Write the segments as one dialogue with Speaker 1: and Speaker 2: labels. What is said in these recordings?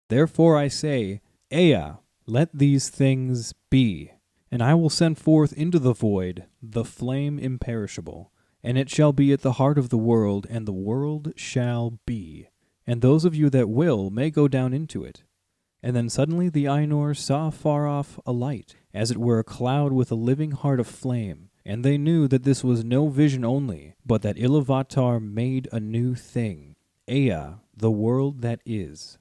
Speaker 1: Therefore I say, Ea, let these things be. And I will send forth into the void the flame imperishable. And it shall be at the heart of the world, and the world shall be. And those of you that will may go down into it. And then suddenly the Ainur saw far off a light, as it were a cloud with a living heart of flame. And they knew that this was no vision only, but that Iluvatar made a new thing. Ea, the world that is.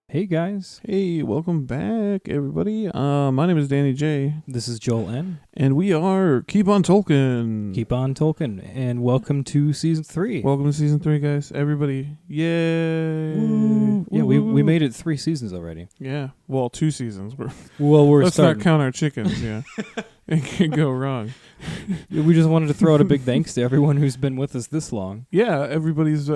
Speaker 1: Hey guys.
Speaker 2: Hey, welcome back, everybody. My name is Danny J.
Speaker 1: This is Joel N.
Speaker 2: And we are Keep on Tolkien.
Speaker 1: Keep on Tolkien. And welcome to Season 3.
Speaker 2: Welcome to Season 3, guys. Everybody. Yay.
Speaker 1: Woo. Yeah, we made it 3 seasons already.
Speaker 2: Yeah. Well, 2 seasons.
Speaker 1: Let's
Speaker 2: not count our chickens, yeah. It could go wrong.
Speaker 1: We just wanted to throw out a big thanks to everyone who's been with us this long.
Speaker 2: Yeah, everybody's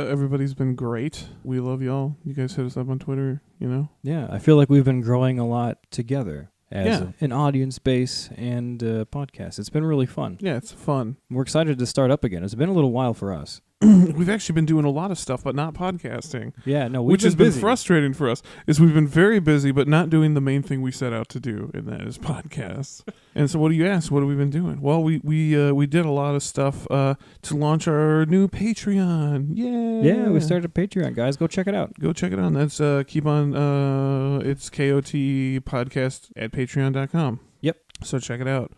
Speaker 2: been great. We love y'all. You guys hit us up on Twitter, you know?
Speaker 1: Yeah, I feel like we've been growing a lot together as an audience base and podcast. It's been really fun.
Speaker 2: Yeah, it's fun.
Speaker 1: We're excited to start up again. It's been a little while for us.
Speaker 2: We've actually been doing a lot of stuff, but not podcasting.
Speaker 1: Yeah, no,
Speaker 2: which has been frustrating for us. Is we've been very busy, but not doing the main thing we set out to do, and that is podcasts. And so, what do you ask? What have we been doing? Well, we did a lot of stuff to launch our new Patreon.
Speaker 1: Yeah, we started a Patreon, guys. Go check it out.
Speaker 2: Go check it out. That's keep on. It's KOT podcast at patreon.com.
Speaker 1: Yep.
Speaker 2: So check it out.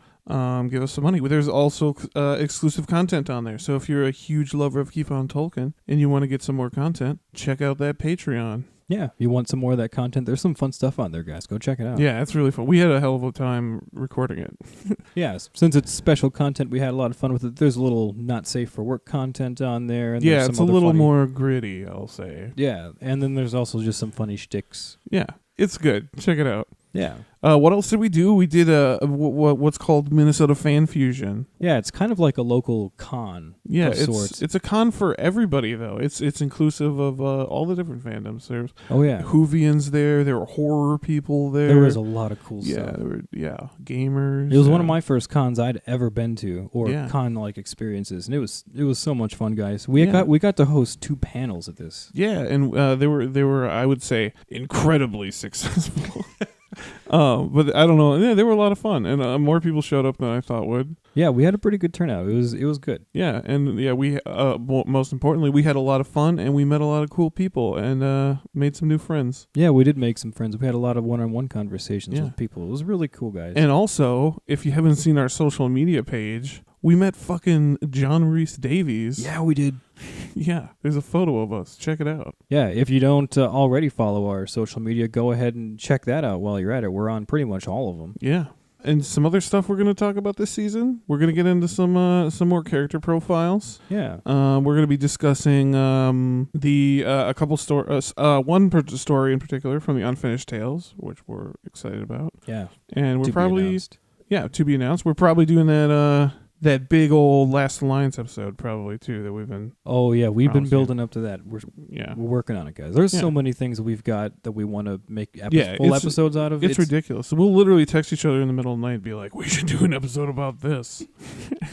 Speaker 2: Give us some money. There's also exclusive content on there. So if you're a huge lover of Keep on Tolkien and you want to get some more content, check out that Patreon.
Speaker 1: Yeah, if you want some more of that content, there's some fun stuff on there, guys. Go check it out.
Speaker 2: Yeah, it's really fun. We had a hell of a time recording it.
Speaker 1: Yeah, since it's special content, we had a lot of fun with it. There's a little not safe for work content on there. And
Speaker 2: yeah, it's a little more gritty, I'll say.
Speaker 1: Yeah, and then there's also just some funny shticks.
Speaker 2: Yeah, it's good. Check it out.
Speaker 1: Yeah.
Speaker 2: What else did we do? We did what's called Minnesota Fan Fusion.
Speaker 1: Yeah, it's kind of like a local con.
Speaker 2: Yeah,
Speaker 1: of sorts.
Speaker 2: It's a con for everybody though. It's inclusive of all the different fandoms. There's Whovians there. There were horror people there.
Speaker 1: There was a lot of cool
Speaker 2: stuff.
Speaker 1: stuff.
Speaker 2: Gamers.
Speaker 1: It was one of my first cons I'd ever been to, or con-like experiences, and it was so much fun, guys. We got to host 2 panels at this.
Speaker 2: Yeah, and they were I would say incredibly successful. But I don't know. Yeah, they were a lot of fun, and more people showed up than I thought would.
Speaker 1: Yeah, we had a pretty good turnout. It was good.
Speaker 2: Yeah, and we most importantly, we had a lot of fun, and we met a lot of cool people, and made some new friends.
Speaker 1: Yeah, we did make some friends. We had a lot of one-on-one conversations with people. It was really cool, guys.
Speaker 2: And also, if you haven't seen our social media page, we met fucking John Rhys Davies.
Speaker 1: Yeah, we did.
Speaker 2: Yeah, there's a photo of us. Check it out.
Speaker 1: Yeah, if you don't already follow our social media, go ahead and check that out while you're at it. We're on pretty much all of them.
Speaker 2: Yeah. And some other stuff we're going to talk about this season. We're going to get into some more character profiles.
Speaker 1: Yeah.
Speaker 2: We're going to be discussing a couple stories, one story in particular from the Unfinished Tales, which we're excited about.
Speaker 1: Yeah.
Speaker 2: And we're probably to be announced. We're probably doing that big old Last Alliance episode probably too that we've been.
Speaker 1: Oh yeah, we've been building up to that. We're working on it, guys. There's so many things we've got that we want to make full episodes out of.
Speaker 2: It's ridiculous. So we'll literally text each other in the middle of the night and be like, "We should do an episode about this."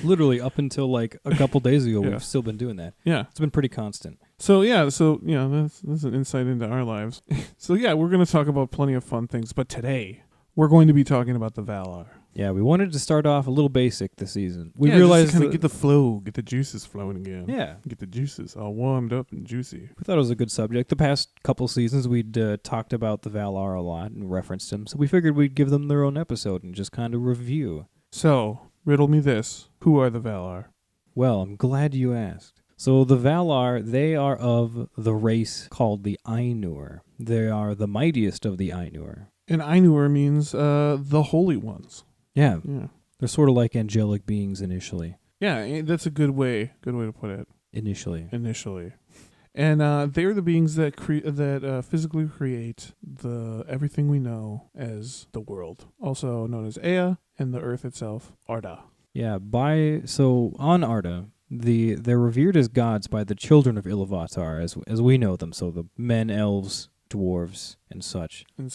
Speaker 1: Literally up until like a couple days ago, we've still been doing that.
Speaker 2: Yeah,
Speaker 1: it's been pretty constant.
Speaker 2: So that's an insight into our lives. So yeah, we're going to talk about plenty of fun things, but today we're going to be talking about the Valar.
Speaker 1: Yeah, we wanted to start off a little basic this season. We
Speaker 2: realized just to kind of get the flow, get the juices flowing again.
Speaker 1: Yeah.
Speaker 2: Get the juices all warmed up and juicy.
Speaker 1: We thought it was a good subject. The past couple seasons, we'd talked about the Valar a lot and referenced them, so we figured we'd give them their own episode and just kind of review.
Speaker 2: So, riddle me this. Who are the Valar?
Speaker 1: Well, I'm glad you asked. So the Valar, they are of the race called the Ainur. They are the mightiest of the Ainur.
Speaker 2: And Ainur means the holy ones.
Speaker 1: Yeah. They're sort of like angelic beings initially.
Speaker 2: Yeah, that's a good way to put it.
Speaker 1: Initially.
Speaker 2: And they're the beings that physically create everything we know as the world, also known as Ea, and the earth itself, Arda.
Speaker 1: Yeah, so on Arda, they're revered as gods by the children of Iluvatar, as we know them, so the men, elves, dwarves, and such.
Speaker 2: And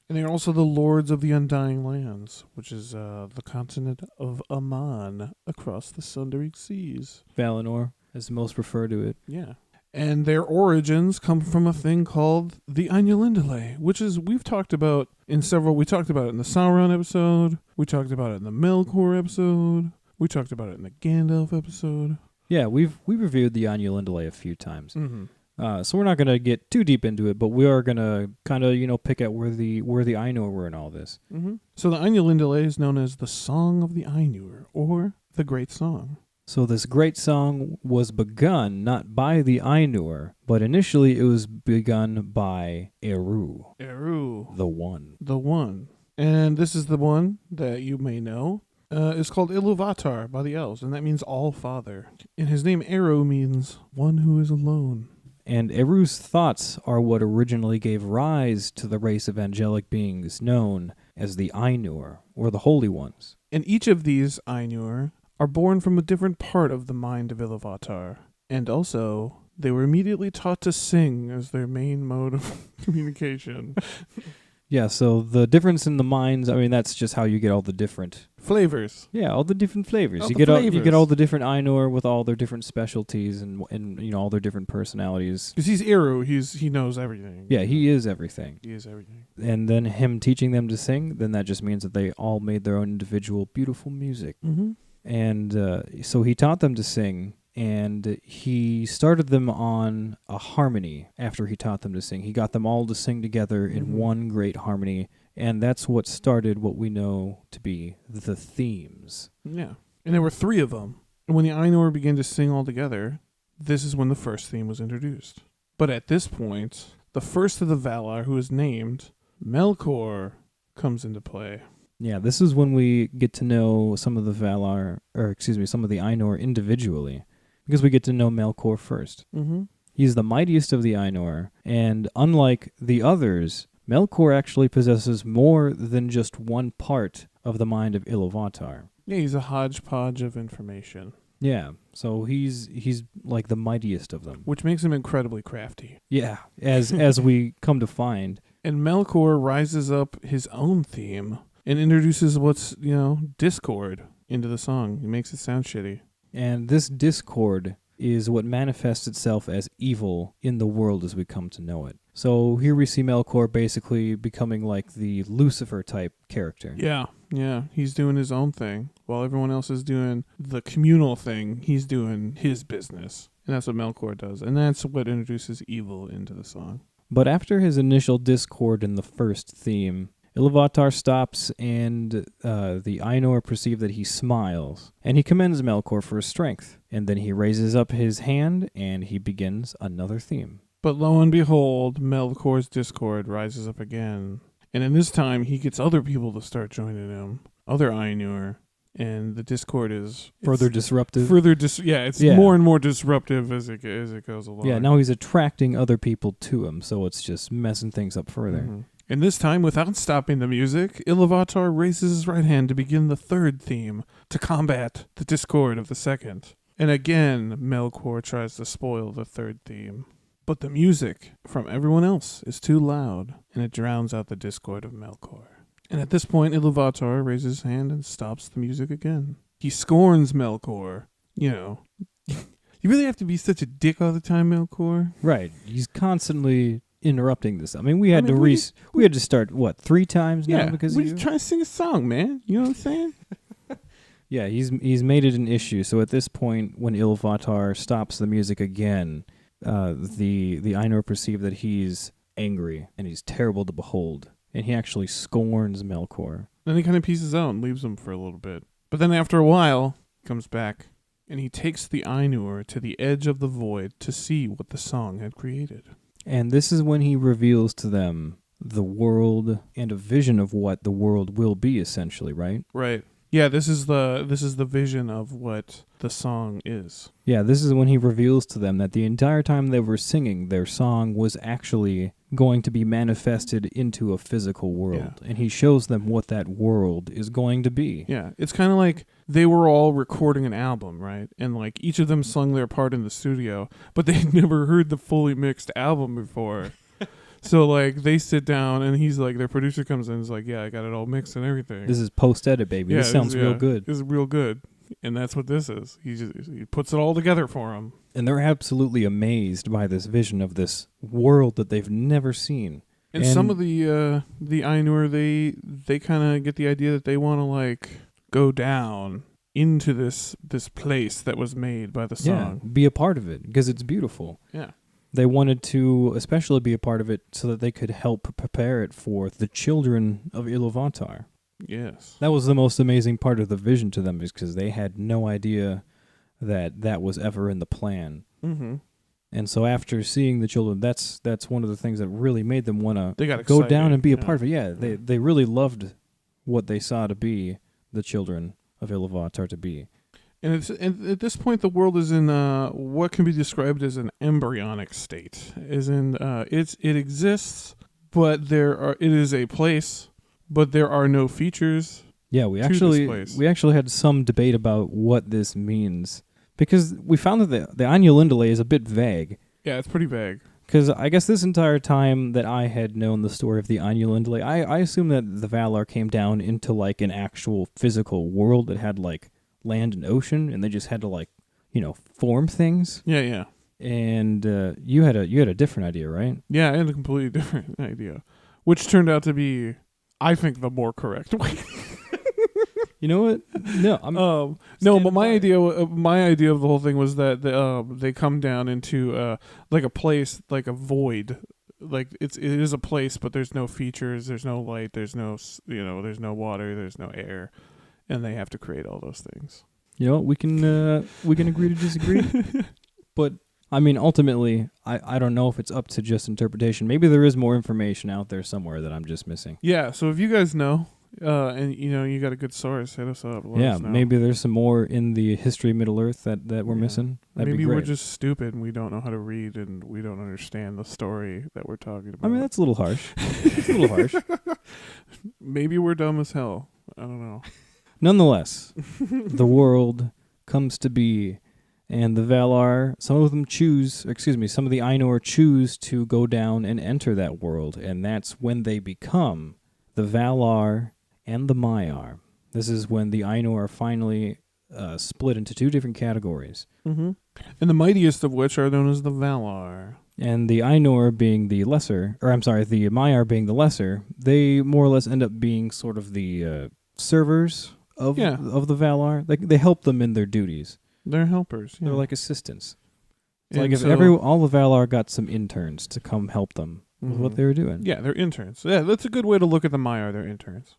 Speaker 2: they're also the lords of the Undying Lands, which is the continent of Aman across the Sundering Seas.
Speaker 1: Valinor, as most refer to it.
Speaker 2: Yeah. And their origins come from a thing called the Ainulindale, which is, we've talked about we talked about it in the Sauron episode, we talked about it in the Melkor episode, we talked about it in the Gandalf episode.
Speaker 1: Yeah, we reviewed the Ainulindale a few times.
Speaker 2: Mm-hmm.
Speaker 1: So we're not going to get too deep into it, but we are going to kind of, pick at where the Ainur were in all this.
Speaker 2: Mm-hmm. So the Ainulindale is known as the Song of the Ainur, or the Great Song.
Speaker 1: So this great song was begun not by the Ainur, but initially it was begun by Eru. The One.
Speaker 2: And this is the one that you may know. It's called Iluvatar by the elves, and that means all father. And his name Eru means one who is alone.
Speaker 1: And Eru's thoughts are what originally gave rise to the race of angelic beings known as the Ainur, or the Holy Ones.
Speaker 2: And each of these Ainur are born from a different part of the mind of Iluvatar. And also, they were immediately taught to sing as their main mode of communication.
Speaker 1: Yeah, so the difference in the minds, that's just how you get all the different
Speaker 2: flavors.
Speaker 1: Yeah, all the different flavors. You get all the different Ainur with all their different specialties and all their different personalities.
Speaker 2: Because he's Eru, he knows everything.
Speaker 1: Yeah, he is everything. And then him teaching them to sing, then that just means that they all made their own individual beautiful music.
Speaker 2: Mm-hmm.
Speaker 1: And so he taught them to sing, and he started them on a harmony after he taught them to sing. He got them all to sing together in one great harmony, and that's what started what we know to be the themes.
Speaker 2: Yeah, and there were 3 of them. And when the Ainur began to sing all together, this is when the first theme was introduced. But at this point, the first of the Valar, who is named Melkor, comes into play.
Speaker 1: Yeah, this is when we get to know some of the some of the Ainur individually, because we get to know Melkor first.
Speaker 2: Mm-hmm.
Speaker 1: He's the mightiest of the Ainur, and unlike the others, Melkor actually possesses more than just one part of the mind of Iluvatar.
Speaker 2: Yeah, he's a hodgepodge of information.
Speaker 1: Yeah, so he's like the mightiest of them.
Speaker 2: Which makes him incredibly crafty.
Speaker 1: Yeah, as we come to find.
Speaker 2: And Melkor rises up his own theme and introduces what's, discord into the song. He makes it sound shitty.
Speaker 1: And this discord is what manifests itself as evil in the world as we come to know it. So here we see Melkor basically becoming like the Lucifer-type character.
Speaker 2: Yeah. He's doing his own thing. While everyone else is doing the communal thing, he's doing his business. And that's what Melkor does. And that's what introduces evil into the song.
Speaker 1: But after his initial discord in the first theme, Iluvatar stops, and the Ainur perceive that he smiles, and he commends Melkor for his strength. And then he raises up his hand, and he begins another theme.
Speaker 2: But lo and behold, Melkor's discord rises up again. And in this time, he gets other people to start joining him, other Ainur, and the discord is
Speaker 1: further disruptive.
Speaker 2: It's more and more disruptive as it goes along.
Speaker 1: Yeah, now he's attracting other people to him, so it's just messing things up further.
Speaker 2: Mm-hmm. And this time, without stopping the music, Iluvatar raises his right hand to begin the third theme, to combat the discord of the second. And again, Melkor tries to spoil the third theme. But the music from everyone else is too loud, and it drowns out the discord of Melkor. And at this point, Iluvatar raises his hand and stops the music again. He scorns Melkor. You really have to be such a dick all the time, Melkor?
Speaker 1: Right. He's constantly interrupting this. We had to start 3 times now because
Speaker 2: we're just trying to sing a song, man. You know what I'm saying?
Speaker 1: Yeah, he's made it an issue. So at this point, when Iluvatar stops the music again, the Ainur perceive that he's angry and he's terrible to behold, and he actually scorns Melkor.
Speaker 2: Then he kind of pieces out and leaves him for a little bit. But then after a while, he comes back, and he takes the Ainur to the edge of the void to see what the song had created.
Speaker 1: And this is when he reveals to them the world and a vision of what the world will be, essentially, right?
Speaker 2: Right. Yeah, this is the vision of what the song is.
Speaker 1: Yeah, this is when he reveals to them that the entire time they were singing, their song was actually going to be manifested into a physical world.
Speaker 2: Yeah.
Speaker 1: And he shows them what that world is going to be.
Speaker 2: Yeah, it's kind of like they were all recording an album, right? And like each of them sung their part in the studio, but they'd never heard the fully mixed album before. So like they sit down and he's like, their producer comes in and is like, yeah, I got it all mixed and everything.
Speaker 1: This is post-edit, baby. This sounds real good.
Speaker 2: This is real good. And that's what this is. He puts it all together for them.
Speaker 1: And they're absolutely amazed by this vision of this world that they've never seen.
Speaker 2: And some of the Ainur, they kind of get the idea that they want to like go down into this place that was made by the song.
Speaker 1: Yeah, be a part of it because it's beautiful.
Speaker 2: Yeah.
Speaker 1: They wanted to especially be a part of it so that they could help prepare it for the children of Iluvatar.
Speaker 2: Yes.
Speaker 1: That was the most amazing part of the vision to them, is because they had no idea that was ever in the plan.
Speaker 2: Mm-hmm.
Speaker 1: And so after seeing the children, that's one of the things that really made them want to go
Speaker 2: excited,
Speaker 1: down and be a part of it. Yeah, they really loved what they saw to be the children of Iluvatar to be.
Speaker 2: And at this point, the world is in what can be described as an embryonic state. It exists, but it is a place, but there are no features.
Speaker 1: Yeah, we actually had some debate about what this means, because we found that the Ainulindale is a bit vague.
Speaker 2: Yeah, it's pretty vague.
Speaker 1: Because I guess this entire time that I had known the story of the Ainulindale, I assumed that the Valar came down into like an actual physical world that had like land and ocean, and they just had to like, form things.
Speaker 2: Yeah.
Speaker 1: And you had a different idea, right?
Speaker 2: Yeah, I had a completely different idea, which turned out to be, I think, the more correct way.
Speaker 1: You know what? No,
Speaker 2: but my idea of the whole thing was that they come down into like a place, like a void. Like it is a place, but there's no features, there's no light, there's no there's no water, there's no air. And they have to create all those things.
Speaker 1: You know, we can agree to disagree. But I mean, ultimately, I don't know if it's up to just interpretation. Maybe there is more information out there somewhere that I'm just missing.
Speaker 2: Yeah. So if you guys know, and you got a good source, hit us up. Let us know.
Speaker 1: Maybe there's some more in the history of Middle Earth that we're missing. That'd
Speaker 2: maybe
Speaker 1: be great.
Speaker 2: we're just stupid and we don't know how to read and we don't understand the story that we're talking about.
Speaker 1: I mean, that's a little harsh. It's a little harsh.
Speaker 2: Maybe we're dumb as hell. I don't know.
Speaker 1: Nonetheless, the world comes to be, and the Valar, some of the Ainur choose to go down and enter that world, and that's when they become the Valar and the Maiar. This is when the Ainur are finally split into two different categories.
Speaker 2: Mm-hmm. And the mightiest of which are known as the Valar.
Speaker 1: And the Ainur being the lesser, the Maiar being the lesser, they more or less end up being sort of the servers of the Valar. They help them in their duties.
Speaker 2: They're helpers. Yeah.
Speaker 1: They're like assistants. It's like if all the Valar got some interns to come help them with what they were doing.
Speaker 2: Yeah, they're interns. Yeah, that's a good way to look at the Maiar. They're interns.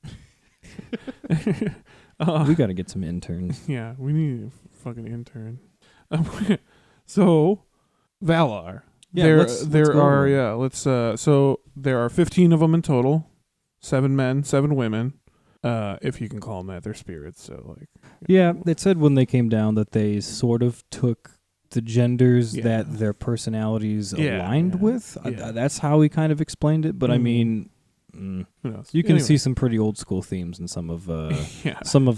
Speaker 1: We got to get some interns.
Speaker 2: Yeah, we need a fucking intern. So, Valar.
Speaker 1: Yeah,
Speaker 2: So there are 15 of them in total. 7 men, 7 women. If you can call them that, they're spirits. So
Speaker 1: it said when they came down that they sort of took the genders that their personalities aligned with.
Speaker 2: Yeah.
Speaker 1: That's how he kind of explained it. But I mean, you can see some pretty old school themes in some of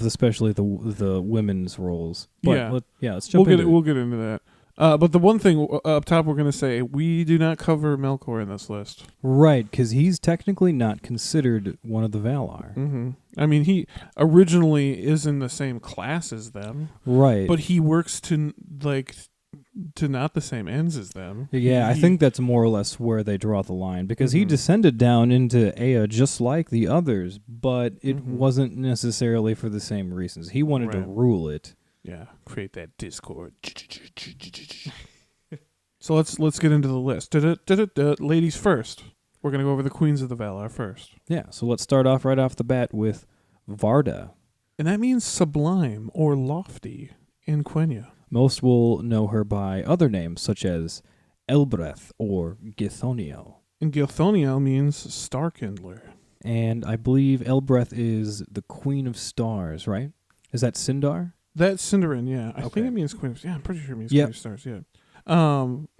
Speaker 1: especially the women's roles. But let's jump into it.
Speaker 2: We'll get into that. But the one thing up top we're going to say, we do not cover Melkor in this list.
Speaker 1: Right, because he's technically not considered one of the Valar.
Speaker 2: Mm-hmm. I mean, he originally is in the same class as them.
Speaker 1: Right.
Speaker 2: But he works to not the same ends as them.
Speaker 1: Yeah, I think that's more or less where they draw the line, because he descended down into Ea just like the others, but it wasn't necessarily for the same reasons. He wanted to rule it.
Speaker 2: Yeah, create that discord. So let's get into the list. Ladies first. We're going to go over the queens of the Valar first.
Speaker 1: Yeah, so let's start off right off the bat with Varda.
Speaker 2: And that means sublime or lofty in Quenya.
Speaker 1: Most will know her by other names such as Elbreth or Githoniel.
Speaker 2: And Githoniel means Starkindler.
Speaker 1: And I believe Elbreth is the Queen of Stars, right? Is that Sindar?
Speaker 2: That's Sindarin, yeah. I
Speaker 1: Okay.
Speaker 2: think it means Queen of... Yeah, I'm pretty sure it means
Speaker 1: Yep.
Speaker 2: Queen of Stars, yeah.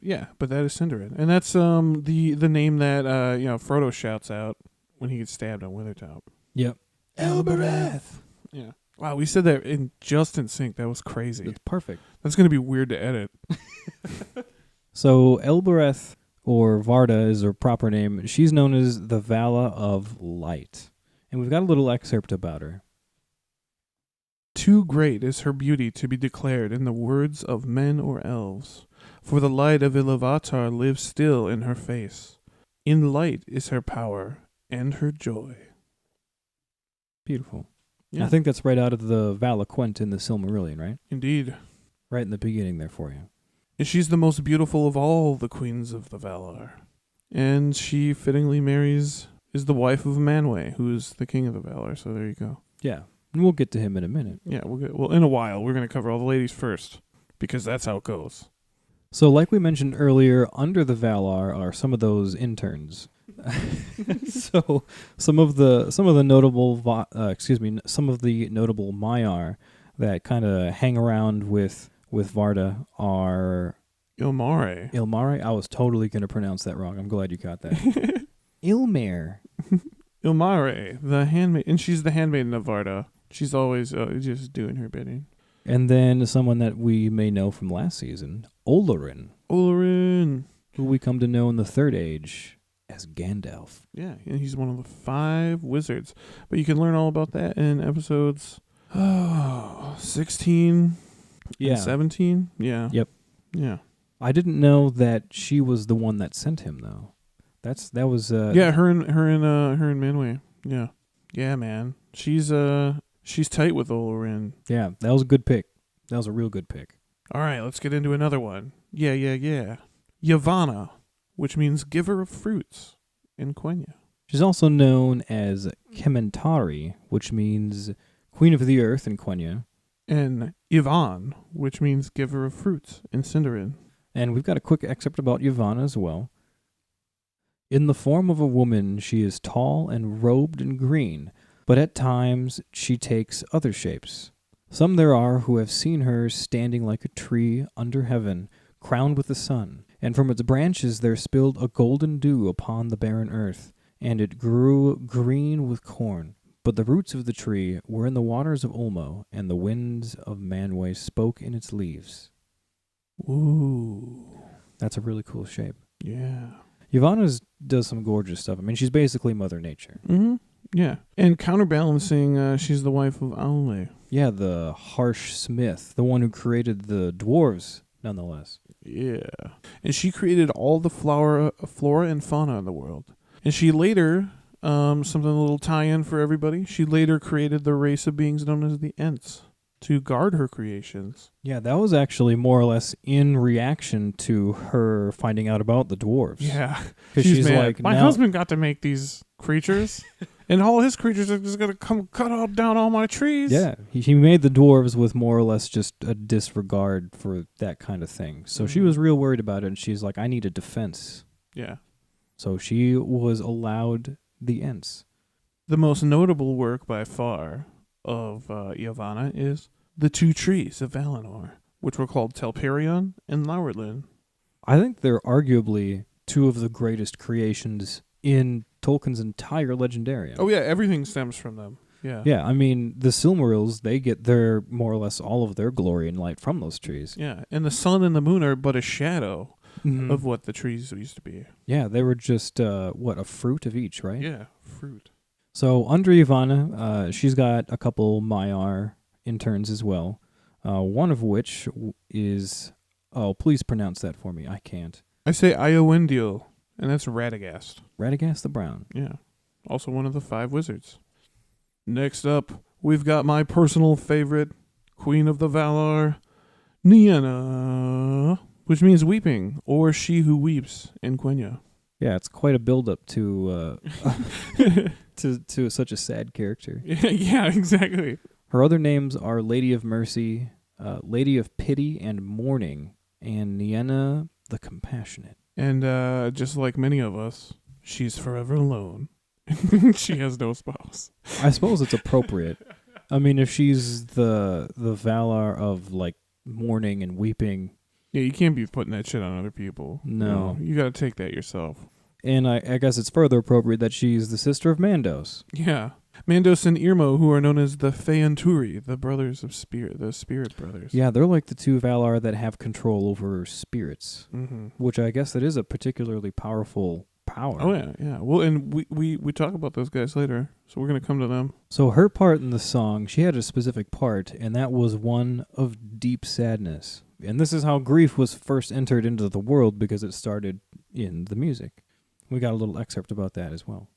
Speaker 2: Yeah, but that is Sindarin. And that's the name that Frodo shouts out when he gets stabbed on Withertop.
Speaker 1: Yep.
Speaker 2: Elbereth. Yeah. Wow, we said that in sync. That was crazy.
Speaker 1: It's perfect.
Speaker 2: That's going to be weird to edit.
Speaker 1: So Elbereth, or Varda is her proper name. She's known as the Vala of Light. And we've got a little excerpt about her.
Speaker 2: Too great is her beauty to be declared in the words of men or elves, for the light of Iluvatar lives still in her face. In light is her power and her joy.
Speaker 1: Beautiful.
Speaker 2: Yeah.
Speaker 1: I think that's right out of the Vala Quent in the Silmarillion, right?
Speaker 2: Indeed.
Speaker 1: Right in the beginning there for you.
Speaker 2: And she's the most beautiful of all the queens of the Valar. And she fittingly is the wife of Manwë, who is the king of the Valar, so there you go.
Speaker 1: Yeah. And we'll get to him in a minute.
Speaker 2: Yeah, well, in a while. We're going to cover all the ladies first, because that's how it goes.
Speaker 1: So like we mentioned earlier, under the Valar are some of those interns. So some of the notable Maiar that kind of hang around with Varda are
Speaker 2: Ilmare.
Speaker 1: I was totally going to pronounce that wrong. I'm glad you got that. Ilmare.
Speaker 2: Ilmare, the handmaid, and she's the handmaiden of Varda. She's always just doing her bidding.
Speaker 1: And then someone that we may know from last season, Olorin, who we come to know in the Third Age as Gandalf.
Speaker 2: Yeah, and he's one of the 5 wizards. But you can learn all about that in episodes 16 and 17. Yeah.
Speaker 1: Yep.
Speaker 2: Yeah.
Speaker 1: I didn't know that she was the one that sent him, though. That was
Speaker 2: her and Manwë. Yeah. Yeah, man. She's tight with Olorin.
Speaker 1: Yeah, that was a good pick. That was a real good pick.
Speaker 2: All right, let's get into another one. Yeah. Yavanna, which means giver of fruits in Quenya.
Speaker 1: She's also known as Kementari, which means queen of the earth in Quenya.
Speaker 2: And Yvonne, which means giver of fruits in Sindarin.
Speaker 1: And we've got a quick excerpt about Yavanna as well. In the form of a woman, she is tall and robed in green, but at times she takes other shapes. Some there are who have seen her standing like a tree under heaven, crowned with the sun, and from its branches there spilled a golden dew upon the barren earth, and it grew green with corn. But the roots of the tree were in the waters of Ulmo, and the winds of Manwë spoke in its leaves.
Speaker 2: Ooh.
Speaker 1: That's a really cool shape.
Speaker 2: Yeah.
Speaker 1: Yavanna does some gorgeous stuff. I mean, she's basically Mother Nature.
Speaker 2: Mm-hmm. Yeah. And counterbalancing, she's the wife of Aule.
Speaker 1: Yeah, the harsh smith, the one who created the dwarves, nonetheless.
Speaker 2: Yeah. And she created all the flora and fauna in the world. And she later, something a little tie-in for everybody, she later created the race of beings known as the Ents to guard her creations.
Speaker 1: Yeah, that was actually more or less in reaction to her finding out about the dwarves.
Speaker 2: Yeah.
Speaker 1: Because she's
Speaker 2: mad.
Speaker 1: like,
Speaker 2: my husband got to make these creatures, and all his creatures are just going to come cut down all my trees.
Speaker 1: Yeah, he made the dwarves with more or less just a disregard for that kind of thing. So she was real worried about it, and she's like, I need a defense.
Speaker 2: Yeah.
Speaker 1: So she was allowed the Ents.
Speaker 2: The most notable work by far of Yavanna is the 2 trees of Valinor, which were called Telperion and Laurelin.
Speaker 1: I think they're arguably 2 of the greatest creations in Tolkien's entire Legendarium.
Speaker 2: Oh yeah, everything stems from them. Yeah.
Speaker 1: Yeah, I mean, the Silmarils, they get their, more or less all of their glory and light from those trees.
Speaker 2: Yeah, and the sun and the moon are but a shadow of what the trees used to be.
Speaker 1: Yeah, they were just, a fruit of each, right?
Speaker 2: Yeah, fruit.
Speaker 1: So under Yavanna, she's got a couple Maiar interns as well, one of which is... Oh, please pronounce that for me. I can't.
Speaker 2: I say Iowendil, and that's Radagast.
Speaker 1: Radagast the Brown.
Speaker 2: Yeah, also one of the 5 wizards. Next up, we've got my personal favorite, Queen of the Valar, Nienna, which means weeping, or she who weeps in Quenya.
Speaker 1: Yeah, it's quite a build-up to to such a sad character.
Speaker 2: Yeah, exactly.
Speaker 1: Her other names are Lady of Mercy, Lady of Pity and Mourning, and Nienna the Compassionate.
Speaker 2: And just like many of us, she's forever alone. She has no spouse.
Speaker 1: I suppose it's appropriate. I mean, if she's the Valar of like mourning and weeping,
Speaker 2: Yeah, you can't be putting that shit on other people.
Speaker 1: No.
Speaker 2: You got to take that yourself.
Speaker 1: and I guess it's further appropriate that she's the sister of Mandos.
Speaker 2: Yeah. Mandos and Irmo, who are known as the Feanturi, the brothers of spirit, the spirit brothers.
Speaker 1: Yeah, they're like the two Valar that have control over spirits,
Speaker 2: Mm-hmm.
Speaker 1: which I guess that is a particularly powerful power.
Speaker 2: Oh, yeah, yeah. Well, and we talk about those guys later, so we're going to come to them.
Speaker 1: So her part in the song, she had a specific part, and that was one of deep sadness. And this is how grief was first entered into the world, because it started in the music. We got a little excerpt about that as well.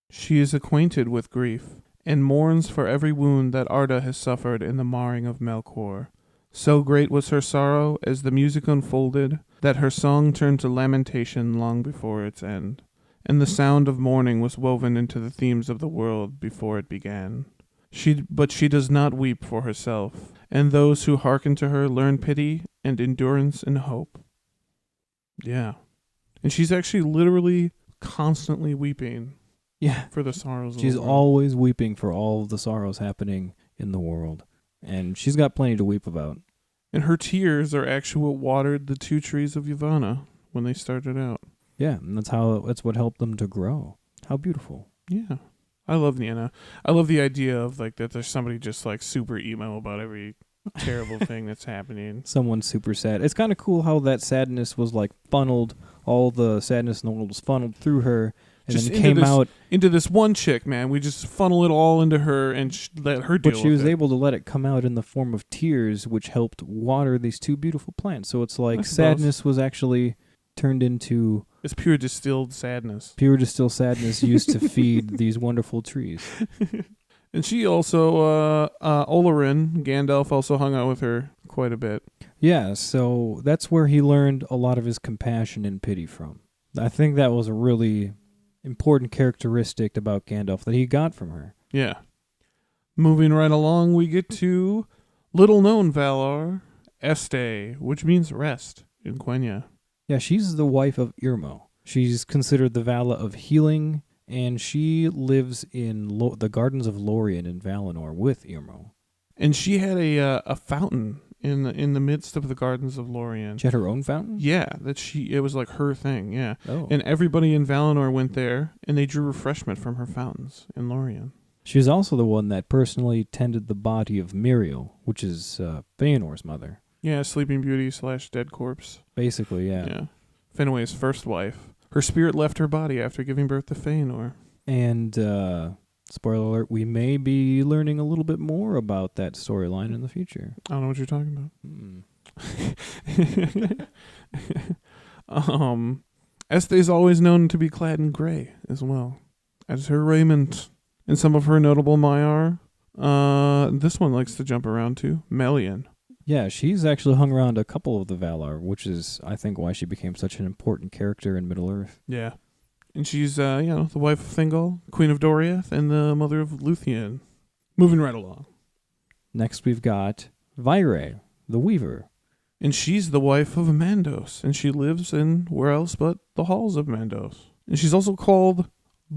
Speaker 2: She is acquainted with grief, and mourns for every wound that Arda has suffered in the marring of Melkor. So great was her sorrow as the music unfolded, that her song turned to lamentation long before its end, and the sound of mourning was woven into the themes of the world before it began. But she does not weep for herself, and those who hearken to her learn pity and endurance and hope. Yeah. And she's actually literally constantly weeping.
Speaker 1: Yeah.
Speaker 2: For the sorrows of
Speaker 1: She's
Speaker 2: the world.
Speaker 1: always weeping for all of the sorrows happening in the world. And she's got plenty to weep about.
Speaker 2: And her tears are actually what watered the two trees of Yavanna when they started out.
Speaker 1: Yeah, and that's what helped them to grow. How beautiful.
Speaker 2: Yeah. I love Nienna. I love the idea of like that there's somebody just like super emo about every terrible thing that's happening.
Speaker 1: Someone super sad. It's kind of cool how that sadness was like funneled, all the sadness in the world was funneled through her. And
Speaker 2: Just
Speaker 1: then came out
Speaker 2: into this one chick, man. We just funnel it all into her and let her deal with it.
Speaker 1: But she was able to let it come out in the form of tears, which helped water these two beautiful plants. So it's like sadness was actually turned into...
Speaker 2: It's pure distilled sadness.
Speaker 1: Pure distilled sadness used to feed these wonderful trees.
Speaker 2: And she also, Olorin, Gandalf also hung out with her quite a bit.
Speaker 1: Yeah, so that's where he learned a lot of his compassion and pity from. I think that was a really... important characteristic about Gandalf that he got from her.
Speaker 2: Yeah. Moving right along, we get to little-known Valar, Este, which means rest in Quenya.
Speaker 1: Yeah, she's the wife of Irmo. She's considered the Vala of healing, and she lives in the Gardens of Lorien in Valinor with Irmo.
Speaker 2: And she had a fountain in the midst of the Gardens of Lorien.
Speaker 1: She had her own fountain?
Speaker 2: Yeah, it was like her thing, yeah.
Speaker 1: Oh.
Speaker 2: And everybody in Valinor went there, and they drew refreshment from her fountains in Lorien.
Speaker 1: She's also the one that personally tended the body of Miriel, which is Feanor's mother.
Speaker 2: Yeah, Sleeping Beauty / dead corpse.
Speaker 1: Basically, yeah.
Speaker 2: Yeah. Finwë's first wife. Her spirit left her body after giving birth to Feanor.
Speaker 1: And, spoiler alert, we may be learning a little bit more about that storyline in the future.
Speaker 2: I don't know what you're talking about. Este is always known to be clad in gray as well as her raiment. And some of her notable Maiar, this one likes to jump around too, Melian.
Speaker 1: Yeah, she's actually hung around a couple of the Valar, which is, I think, why she became such an important character in Middle-earth.
Speaker 2: Yeah. And she's, the wife of Thingol, Queen of Doriath, and the mother of Luthien. Moving right along.
Speaker 1: Next we've got Vaire, the Weaver.
Speaker 2: And she's the wife of Mandos, and she lives in where else but the halls of Mandos. And she's also called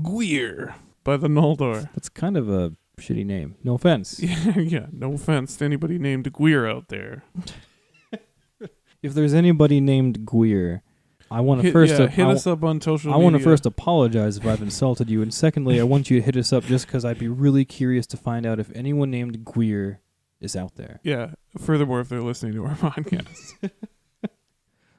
Speaker 2: Gwir by the Noldor.
Speaker 1: That's kind of a shitty name. No offense.
Speaker 2: Yeah, no offense to anybody named Gwir out there.
Speaker 1: If there's anybody named Gwir, I want to first...
Speaker 2: hit us up on social media.
Speaker 1: I want to first apologize if I've insulted you, and secondly, I want you to hit us up just because I'd be really curious to find out if anyone named Gwir is out there.
Speaker 2: Yeah, furthermore, if they're listening to our podcast.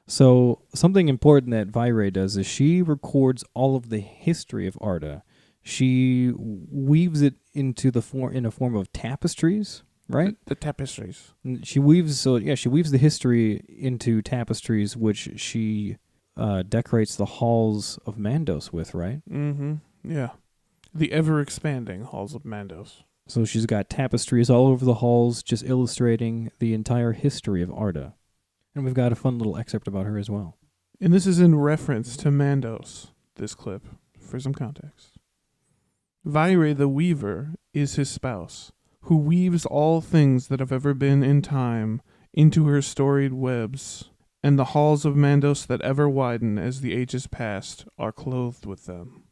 Speaker 1: So, something important that Vaire does is she records all of the history of Arda. She weaves it into in a form of tapestries, right?
Speaker 2: The tapestries.
Speaker 1: She weaves the history into tapestries, which she decorates the halls of Mandos with, right?
Speaker 2: Mm-hmm. Yeah. The ever-expanding halls of Mandos.
Speaker 1: So she's got tapestries all over the halls, just illustrating the entire history of Arda. And we've got a fun little excerpt about her as well.
Speaker 2: And this is in reference to Mandos, this clip, for some context. Vaire the Weaver is his spouse, who weaves all things that have ever been in time into her storied webs, and the halls of Mandos that ever widen as the ages past are clothed with them.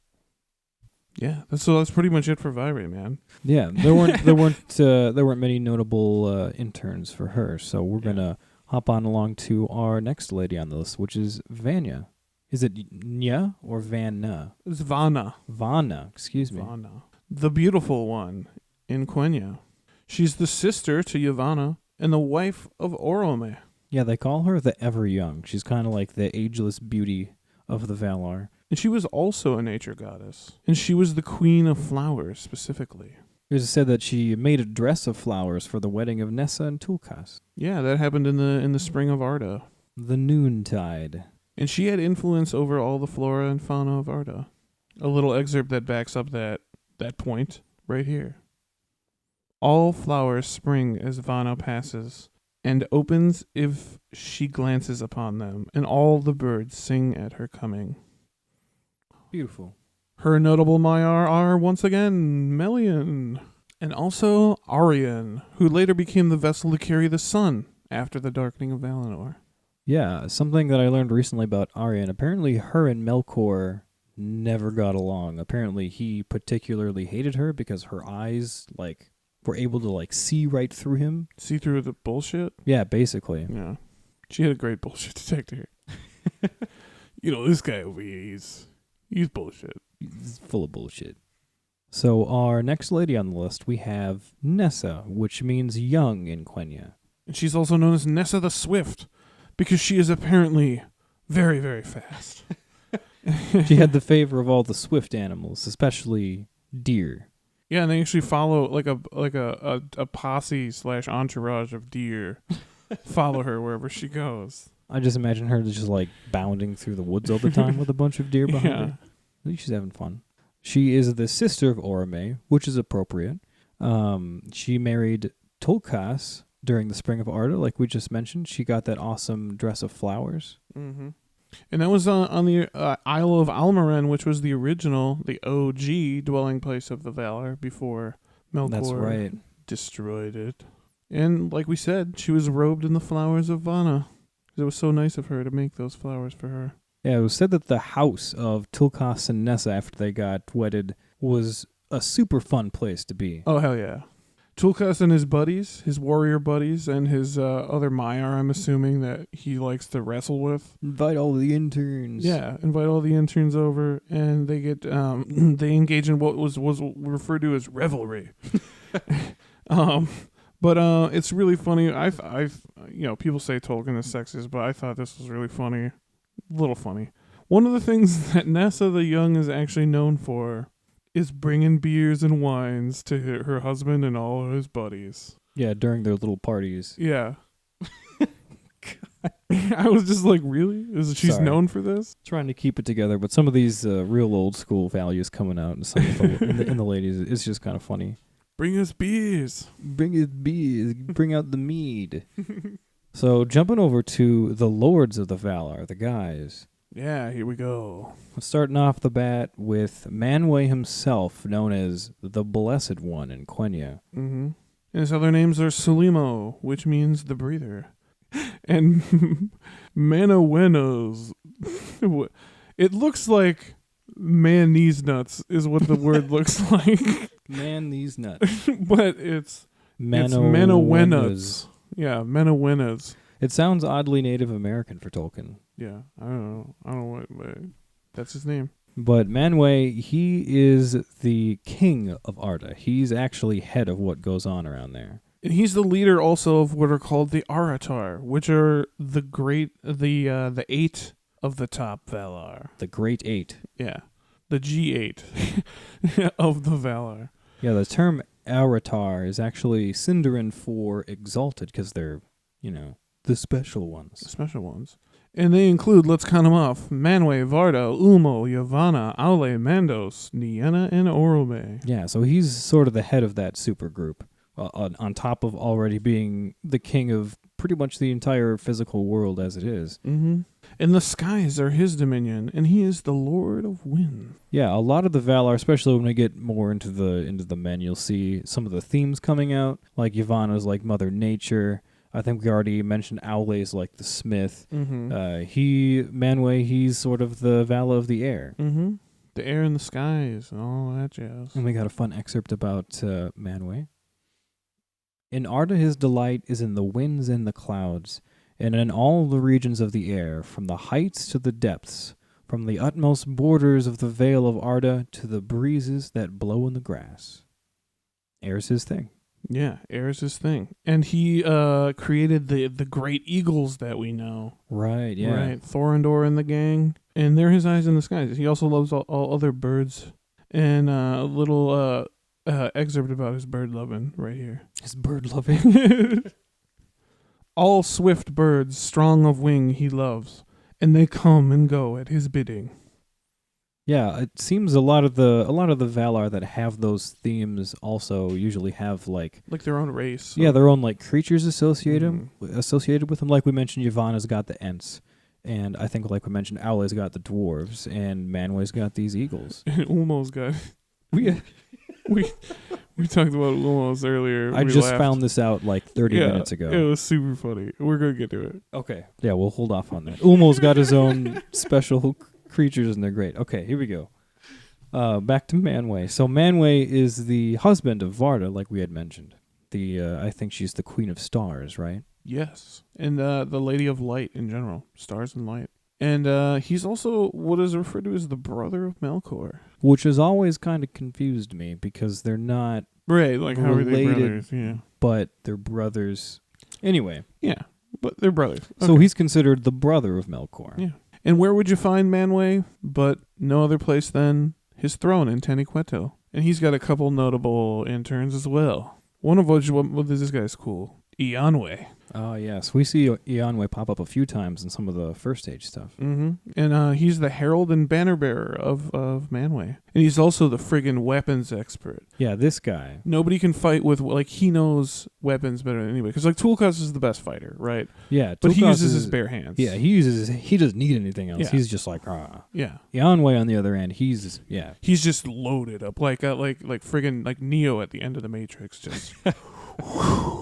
Speaker 2: Yeah, that's pretty much it for Vire, man.
Speaker 1: Yeah, there weren't many notable interns for her, so we're gonna hop on along to our next lady on the list, which is Vanya. Is it Nya or Vanna?
Speaker 2: It's Vana.
Speaker 1: Vanna, excuse me.
Speaker 2: Vana. The beautiful one in Quenya. She's the sister to Yavanna and the wife of Orome.
Speaker 1: Yeah, they call her the Ever Young. She's kind of like the ageless beauty of the Valar.
Speaker 2: And she was also a nature goddess. And she was the queen of flowers, specifically.
Speaker 1: It was said that she made a dress of flowers for the wedding of Nessa and Tulkas.
Speaker 2: Yeah, that happened in the spring of Arda.
Speaker 1: The noontide.
Speaker 2: And she had influence over all the flora and fauna of Arda. A little excerpt that backs up that point right here. All flowers spring as Vanna passes, and opens if she glances upon them, and all the birds sing at her coming.
Speaker 1: Beautiful.
Speaker 2: Her notable Maiar are, once again, Melian, and also Arian, who later became the vessel to carry the sun after the darkening of Valinor.
Speaker 1: Yeah, something that I learned recently about Aryan. Apparently her and Melkor never got along. Apparently he particularly hated her because her eyes, were able to, see right through him.
Speaker 2: See through the bullshit?
Speaker 1: Yeah, basically.
Speaker 2: Yeah. She had a great bullshit detector. This guy over here, he's bullshit.
Speaker 1: He's full of bullshit. So our next lady on the list, we have Nessa, which means young in Quenya.
Speaker 2: And she's also known as Nessa the Swift, because she is apparently very, very fast.
Speaker 1: She had the favor of all the swift animals, especially deer.
Speaker 2: Yeah, and they actually follow like a posse / entourage of deer follow her wherever she goes.
Speaker 1: I just imagine her just bounding through the woods all the time with a bunch of deer behind her. At least she's having fun. She is the sister of Orome, which is appropriate. She married Tulkas during the spring of Arda, like we just mentioned. She got that awesome dress of flowers.
Speaker 2: Mm-hmm. And that was on the Isle of Almaren, which was the original, the OG dwelling place of the Valar before Melkor destroyed it. And like we said, she was robed in the flowers of Vanna. It was so nice of her to make those flowers for her.
Speaker 1: Yeah, it was said that the house of Tulkas and Nessa after they got wedded was a super fun place to be.
Speaker 2: Oh, hell yeah. Tulkas and his buddies, his warrior buddies, and his other Maiar, I'm assuming, that he likes to wrestle with.
Speaker 1: Invite all the interns.
Speaker 2: Yeah, invite all the interns over, and they get they engage in what was referred to as revelry. But it's really funny. I've people say Tolkien is sexist, but I thought this was really funny, a little funny. One of the things that Nessa the Young is actually known for is bringing beers and wines to her husband and all of his buddies.
Speaker 1: Yeah, during their little parties.
Speaker 2: Yeah. I was just like, really? She's known for this?
Speaker 1: Trying to keep it together, but some of these real old school values coming out in some of in the ladies, it's just kind of funny.
Speaker 2: Bring us beers.
Speaker 1: Bring us beers. Bring out the mead. So jumping over to the Lords of the Valar, the guys.
Speaker 2: Yeah, here we go.
Speaker 1: Starting off the bat with Manwë himself, known as the Blessed One in Quenya.
Speaker 2: Mm-hmm. And his other names are Sulimo, which means the breather. And Manawenos. It looks like man these nuts is what the word looks like.
Speaker 1: Man these nuts.
Speaker 2: But it's Manawenas. Yeah, Manawenas.
Speaker 1: It sounds oddly Native American for Tolkien.
Speaker 2: Yeah, I don't know what, but that's his name.
Speaker 1: But Manwë, he is the king of Arda. He's actually head of what goes on around there.
Speaker 2: And he's the leader also of what are called the Aratar, which are the 8 of the top Valar.
Speaker 1: The Great Eight.
Speaker 2: Yeah, the G8 of the Valar.
Speaker 1: Yeah, the term Aratar is actually Sindarin for exalted because they're, the special ones.
Speaker 2: The special ones. And they include, let's count them off, Manwë, Varda, Ulmo, Yavanna, Aule, Mandos, Nienna, and Orome.
Speaker 1: Yeah, so he's sort of the head of that super group, on top of already being the king of pretty much the entire physical world as it is.
Speaker 2: Mm-hmm. And the skies are his dominion, and he is the Lord of Wind.
Speaker 1: Yeah, a lot of the Valar, especially when we get more into the men, you'll see some of the themes coming out, like Yavanna's like Mother Nature. I think we already mentioned Aule's like the Smith.
Speaker 2: Mm-hmm.
Speaker 1: Manwë, he's sort of the Vala of the air.
Speaker 2: Mm-hmm. The air and the skies and all that jazz.
Speaker 1: And we got a fun excerpt about Manwë. In Arda his delight is in the winds and the clouds, and in all the regions of the air, from the heights to the depths, from the utmost borders of the vale of Arda to the breezes that blow in the grass. Air's his thing.
Speaker 2: Yeah, air is his thing. And he created the great eagles that we know.
Speaker 1: Right, yeah.
Speaker 2: Right, Thorondor and the gang. And they're his eyes in the skies. He also loves all other birds. And a little excerpt about his bird loving right here.
Speaker 1: His bird loving.
Speaker 2: All swift birds, strong of wing, he loves, and they come and go at his bidding.
Speaker 1: Yeah, it seems a lot of the Valar that have those themes also usually have like
Speaker 2: their own race.
Speaker 1: Yeah, their own like creatures associated with them. Like we mentioned, Yavanna's got the Ents, and I think like we mentioned, Aule's got the dwarves, and Manwë's got these eagles.
Speaker 2: And Ulmo's got we talked about Ulmo's earlier.
Speaker 1: I just found this out like 30 minutes ago.
Speaker 2: It was super funny. We're gonna get to it.
Speaker 1: Okay. Yeah, we'll hold off on that. Ulmo's got his own special creatures, and they're great. Okay, here we go. Back to Manwë. So Manwë is the husband of Varda, like we had mentioned. I think she's the Queen of Stars, right?
Speaker 2: Yes, and the Lady of Light in general, stars and light. And he's also what is referred to as the brother of Melkor,
Speaker 1: which has always kind of confused me because they're not
Speaker 2: right. Like how are they brothers? Yeah,
Speaker 1: but they're brothers. Anyway,
Speaker 2: yeah, but they're brothers. Okay.
Speaker 1: So he's considered the brother of Melkor.
Speaker 2: Yeah. And where would you find Manwë but no other place than his throne in Taniqueto? And he's got a couple notable interns as well. One of which, this guy's cool, Eonwë.
Speaker 1: Oh, yes. We see Eonwë pop up a few times in some of the first age stuff.
Speaker 2: Mm-hmm. And he's the herald and banner bearer of Manwë. And he's also the friggin' weapons expert.
Speaker 1: Yeah, this guy.
Speaker 2: Nobody can fight with, he knows weapons better than anybody. Because, Tulkas is the best fighter, right?
Speaker 1: Yeah.
Speaker 2: But he uses his bare hands.
Speaker 1: Yeah, he doesn't need anything else. Yeah. He's just like,
Speaker 2: Yeah.
Speaker 1: Eonwë, on the other hand, he's
Speaker 2: just loaded up. Like friggin' like Neo at the end of the Matrix. Just...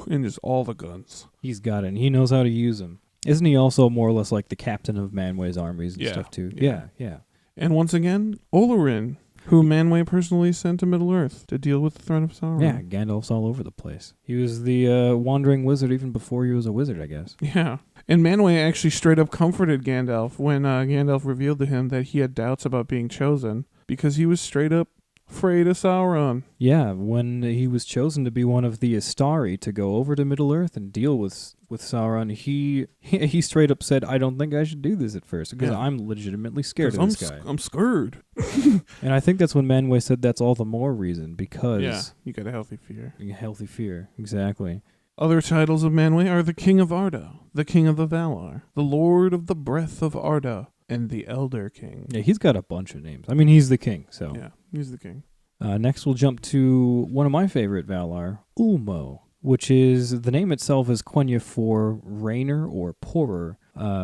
Speaker 2: and just all the guns.
Speaker 1: He's got it, and he knows how to use them. Isn't he also more or less like the captain of Manwë's armies and stuff too? Yeah.
Speaker 2: And once again, Olorin, who Manwë personally sent to Middle-earth to deal with the threat of Sauron.
Speaker 1: Yeah, Gandalf's all over the place. He was the wandering wizard even before he was a wizard, I guess.
Speaker 2: Yeah. And Manwë actually straight up comforted Gandalf when Gandalf revealed to him that he had doubts about being chosen because he was straight up afraid of Sauron.
Speaker 1: Yeah, when he was chosen to be one of the Astari to go over to Middle-earth and deal with Sauron, he straight up said, I don't think I should do this at first because I'm legitimately scared of this guy.
Speaker 2: I'm scared.
Speaker 1: And I think that's when Manwë said that's all the more reason because...
Speaker 2: Yeah, you got a healthy fear.
Speaker 1: A healthy fear, exactly.
Speaker 2: Other titles of Manwë are the King of Arda, the King of the Valar, the Lord of the Breath of Arda, and the Elder King.
Speaker 1: Yeah, he's got a bunch of names. I mean, he's the king, so...
Speaker 2: Yeah, he's the king.
Speaker 1: Next, we'll jump to one of my favorite Valar, Ulmo, which is, the name itself is Quenya for rainer or pourer,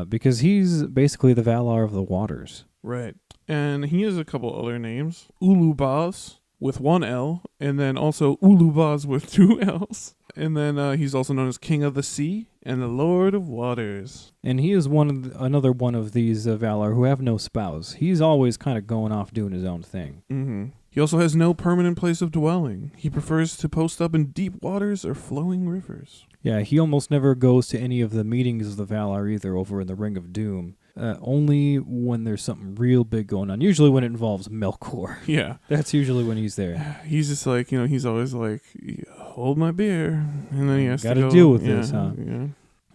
Speaker 1: because he's basically the Valar of the waters.
Speaker 2: Right. And he has a couple other names. Ulubaz with one L, and then also Ulubaz with two L's. And then he's also known as King of the Sea and the Lord of Waters.
Speaker 1: And he is another one of these Valar who have no spouse. He's always kind of going off doing his own thing.
Speaker 2: Mm-hmm. He also has no permanent place of dwelling. He prefers to post up in deep waters or flowing rivers.
Speaker 1: Yeah, he almost never goes to any of the meetings of the Valar either over in the Ring of Doom. Only when there's something real big going on. Usually when it involves Melkor.
Speaker 2: Yeah.
Speaker 1: That's usually when he's there.
Speaker 2: He's just like, he's always like, hold my beer. And then he has to go.
Speaker 1: Gotta deal with this, huh?
Speaker 2: Yeah.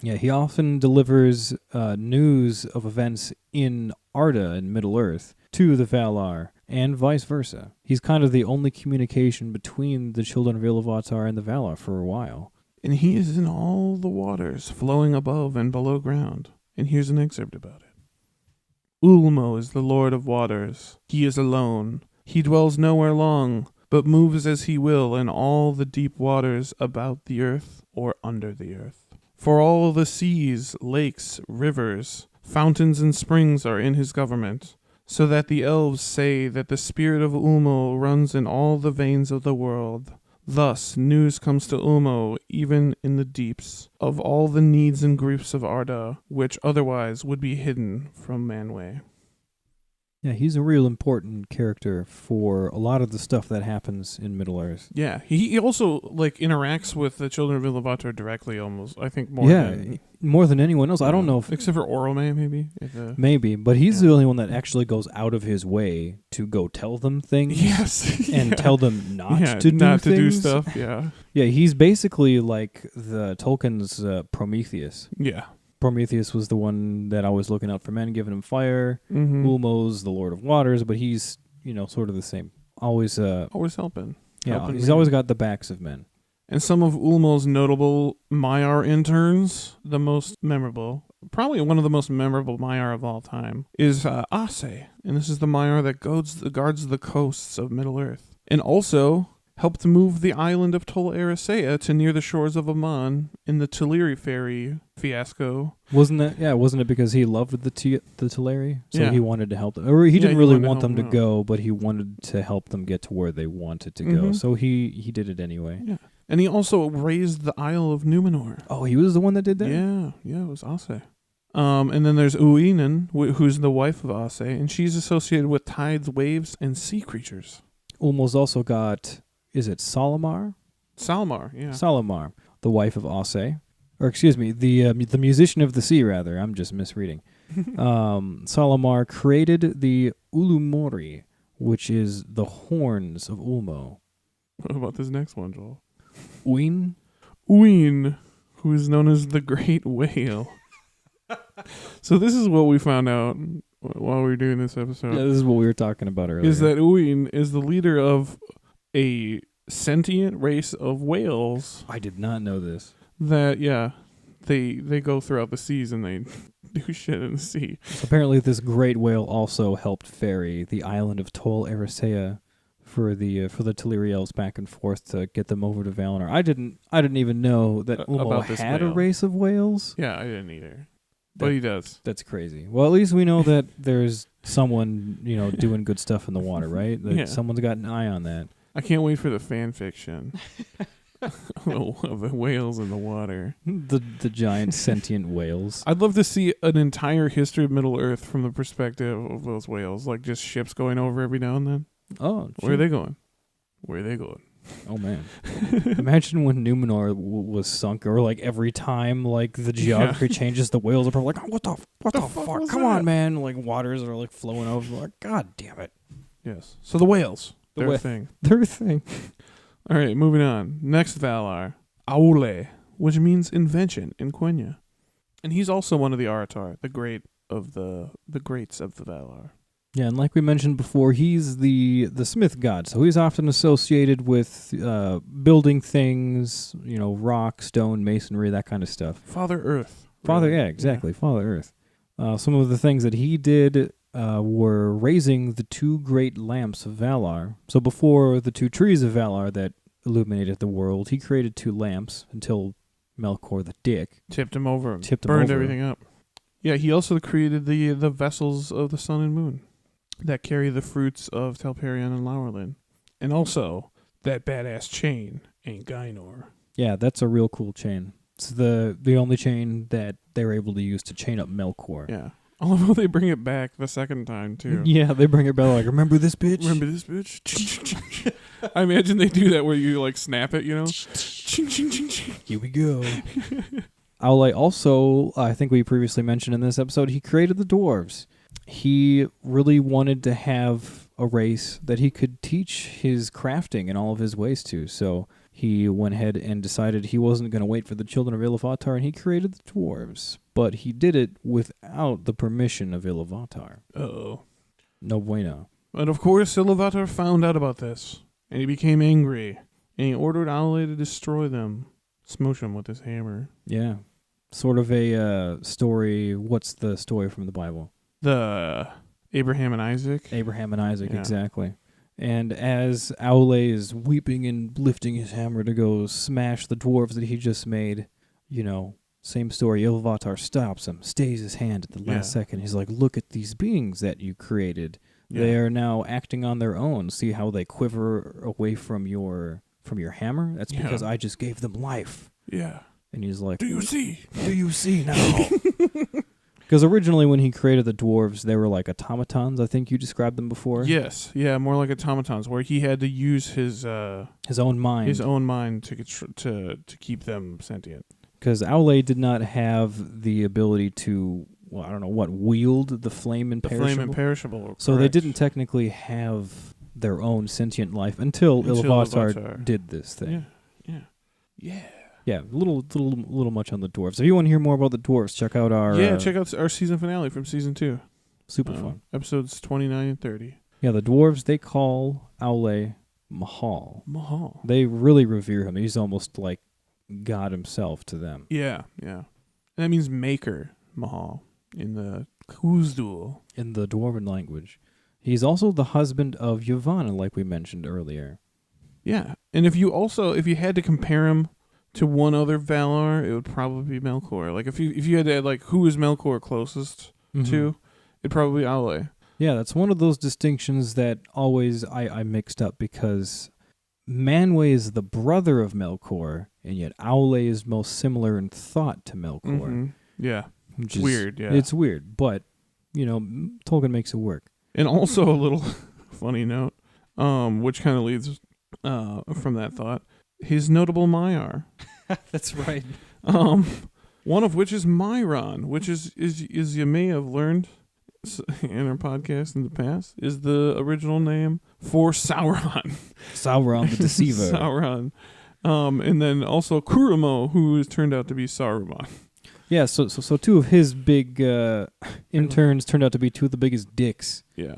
Speaker 1: Yeah, he often delivers news of events in Arda and Middle-earth to the Valar, and vice versa. He's kind of the only communication between the children of Iluvatar and the Valar for a while.
Speaker 2: And he is in all the waters, flowing above and below ground. And here's an excerpt about it. Ulmo is the Lord of Waters. He is alone. He dwells nowhere long, but moves as he will in all the deep waters about the earth or under the earth. For all the seas, lakes, rivers, fountains, and springs are in his government, so that the elves say that the spirit of Ulmo runs in all the veins of the world. Thus, news comes to Ulmo, even in the deeps, of all the needs and griefs of Arda, which otherwise would be hidden from Manwë.
Speaker 1: Yeah, he's a real important character for a lot of the stuff that happens in Middle-earth.
Speaker 2: Yeah, he also like interacts with the children of Iluvatar directly, almost. I think
Speaker 1: more than anyone else. I don't know if
Speaker 2: except for Orome, maybe.
Speaker 1: maybe, but he's the only one that actually goes out of his way to go tell them things.
Speaker 2: Yes,
Speaker 1: and tell them not to
Speaker 2: do stuff. Yeah,
Speaker 1: yeah. He's basically like the Tolkien's Prometheus.
Speaker 2: Yeah.
Speaker 1: Prometheus was the one that always looking out for men, giving him fire.
Speaker 2: Mm-hmm.
Speaker 1: Ulmo's the Lord of Waters, but he's, sort of the same. Always
Speaker 2: helping.
Speaker 1: Yeah, he's always got the backs of men.
Speaker 2: And some of Ulmo's notable Maiar interns, the most memorable, probably one of the most memorable Maiar of all time, is Ase. And this is the Maiar that guards the coasts of Middle-earth. And also helped move the island of Tol Eressëa to near the shores of Aman in the Teleri ferry fiasco.
Speaker 1: Wasn't it because he loved the Teleri? So he wanted to help them. Or he didn't
Speaker 2: he
Speaker 1: really
Speaker 2: wanted to
Speaker 1: want them to
Speaker 2: help
Speaker 1: go, but he wanted to help them get to where they wanted to go. So he did it anyway.
Speaker 2: Yeah. And he also raised the Isle of Numenor.
Speaker 1: Oh, he was the one that did that?
Speaker 2: Yeah, it was Ase. And then there's Uinen, who's the wife of Ase, and she's associated with tides, waves, and sea creatures.
Speaker 1: Ulmo's also got, is it Salamar?
Speaker 2: Salmar, yeah.
Speaker 1: Salamar, the wife of Ase. Or excuse me, the musician of the sea, rather. I'm just misreading. Salamar created the Ulumori, which is the horns of Ulmo.
Speaker 2: What about this next one, Joel?
Speaker 1: Uin,
Speaker 2: who is known as the Great Whale. So this is what we found out while we were doing this episode.
Speaker 1: Yeah, this is what we were talking about earlier.
Speaker 2: Is that Uin is the leader of a sentient race of whales.
Speaker 1: I did not know this.
Speaker 2: That, they go throughout the seas and they do shit in the sea.
Speaker 1: So apparently this great whale also helped ferry the island of Tol Eressëa for the Teleri elves back and forth to get them over to Valinor. I didn't even know that Ulmo had a race of whales.
Speaker 2: Yeah, I didn't either. But he does.
Speaker 1: That's crazy. Well, at least we know that there's someone, doing good stuff in the water, right? That someone's got an eye on that.
Speaker 2: I can't wait for the fan fiction of the whales in the water.
Speaker 1: The giant sentient whales.
Speaker 2: I'd love to see an entire history of Middle-earth from the perspective of those whales, like just ships going over every now and then.
Speaker 1: Oh,
Speaker 2: where are they going? Where are they going?
Speaker 1: Oh man! Imagine when Numenor was sunk, or like every time like the geography changes, the whales are probably like, oh, what the fuck? Come on, man! Like waters are like flowing over. Like, God damn it!
Speaker 2: Yes. So the whales, their thing. All right, moving on. Next Valar, Aule, which means invention in Quenya, and he's also one of the Aratar, the greats of the Valar.
Speaker 1: Yeah, and like we mentioned before, he's the smith god, so he's often associated with building things, rock, stone, masonry, that kind of stuff.
Speaker 2: Father Earth.
Speaker 1: Really. Yeah, exactly, Father Earth. Some of the things that he did were raising the two great lamps of Valar. So before the two trees of Valar that illuminated the world, he created two lamps until Melkor the Dick
Speaker 2: tipped him over, burned everything up. Yeah, he also created the vessels of the sun and moon that carry the fruits of Telperion and Laurelin. And also, that badass chain in Gainor.
Speaker 1: Yeah, that's a real cool chain. It's the only chain that they're able to use to chain up Melkor.
Speaker 2: Yeah. I love how they bring it back the second time, too.
Speaker 1: Yeah, they bring it back like, remember this bitch?
Speaker 2: Remember this bitch? I imagine they do that where you, like, snap it,
Speaker 1: Here we go. Aule also, I think we previously mentioned in this episode, he created the dwarves. He really wanted to have a race that he could teach his crafting and all of his ways to. So he went ahead and decided he wasn't going to wait for the children of Iluvatar, and he created the dwarves. But he did it without the permission of Iluvatar.
Speaker 2: Uh-oh.
Speaker 1: No bueno.
Speaker 2: But of course, Iluvatar found out about this, and he became angry, and he ordered Aule to destroy them, smoosh them with his hammer.
Speaker 1: Yeah. Sort of a story. What's the story from the Bible?
Speaker 2: The Abraham and Isaac?
Speaker 1: Abraham and Isaac, exactly. And as Aule is weeping and lifting his hammer to go smash the dwarves that he just made, same story. Iluvatar stops him, stays his hand at the last second. He's like, look at these beings that you created. Yeah. They are now acting on their own. See how they quiver away from your hammer? That's because I just gave them life.
Speaker 2: Yeah.
Speaker 1: And he's like,
Speaker 2: Do you see?
Speaker 1: Do you see now? Because originally when he created the dwarves, they were like automatons. I think you described them before.
Speaker 2: Yes, yeah, more like automatons, where he had to use his
Speaker 1: own mind.
Speaker 2: to keep them sentient.
Speaker 1: Because Aule did not have the ability to, well, I don't know what, wield the flame imperishable.
Speaker 2: The flame imperishable.
Speaker 1: So they didn't technically have their own sentient life until Ilúvatar did this thing.
Speaker 2: Yeah.
Speaker 1: Yeah, a little much on the dwarves. If you want to hear more about the dwarves, check out our
Speaker 2: check out our season finale from season 2.
Speaker 1: Super fun.
Speaker 2: Episodes 29 and 30.
Speaker 1: Yeah, the dwarves, they call Aule Mahal.
Speaker 2: Mahal.
Speaker 1: They really revere him. He's almost like God himself to them.
Speaker 2: Yeah. And that means maker, Mahal, in the Khuzdul.
Speaker 1: In the dwarven language. He's also the husband of Yavanna, like we mentioned earlier.
Speaker 2: Yeah, and if you had to compare him to one other Valar, it would probably be Melkor. Like if you had to add, like, who is Melkor closest to, it'd probably be Aule.
Speaker 1: Yeah, that's one of those distinctions that always I mixed up, because Manwë is the brother of Melkor, and yet Aule is most similar in thought to Melkor.
Speaker 2: Mm-hmm. Yeah, it's weird. Yeah,
Speaker 1: it's weird, but Tolkien makes it work.
Speaker 2: And also a little funny note, which kind of leads from that thought. His notable Maiar.
Speaker 1: That's right.
Speaker 2: One of which is Myron, which is you may have learned in our podcast in the past, is the original name for Sauron.
Speaker 1: Sauron the Deceiver.
Speaker 2: Sauron. And then also Kurumo, who has turned out to be Saruman.
Speaker 1: Yeah, so two of his big interns turned out to be two of the biggest dicks.
Speaker 2: Yeah.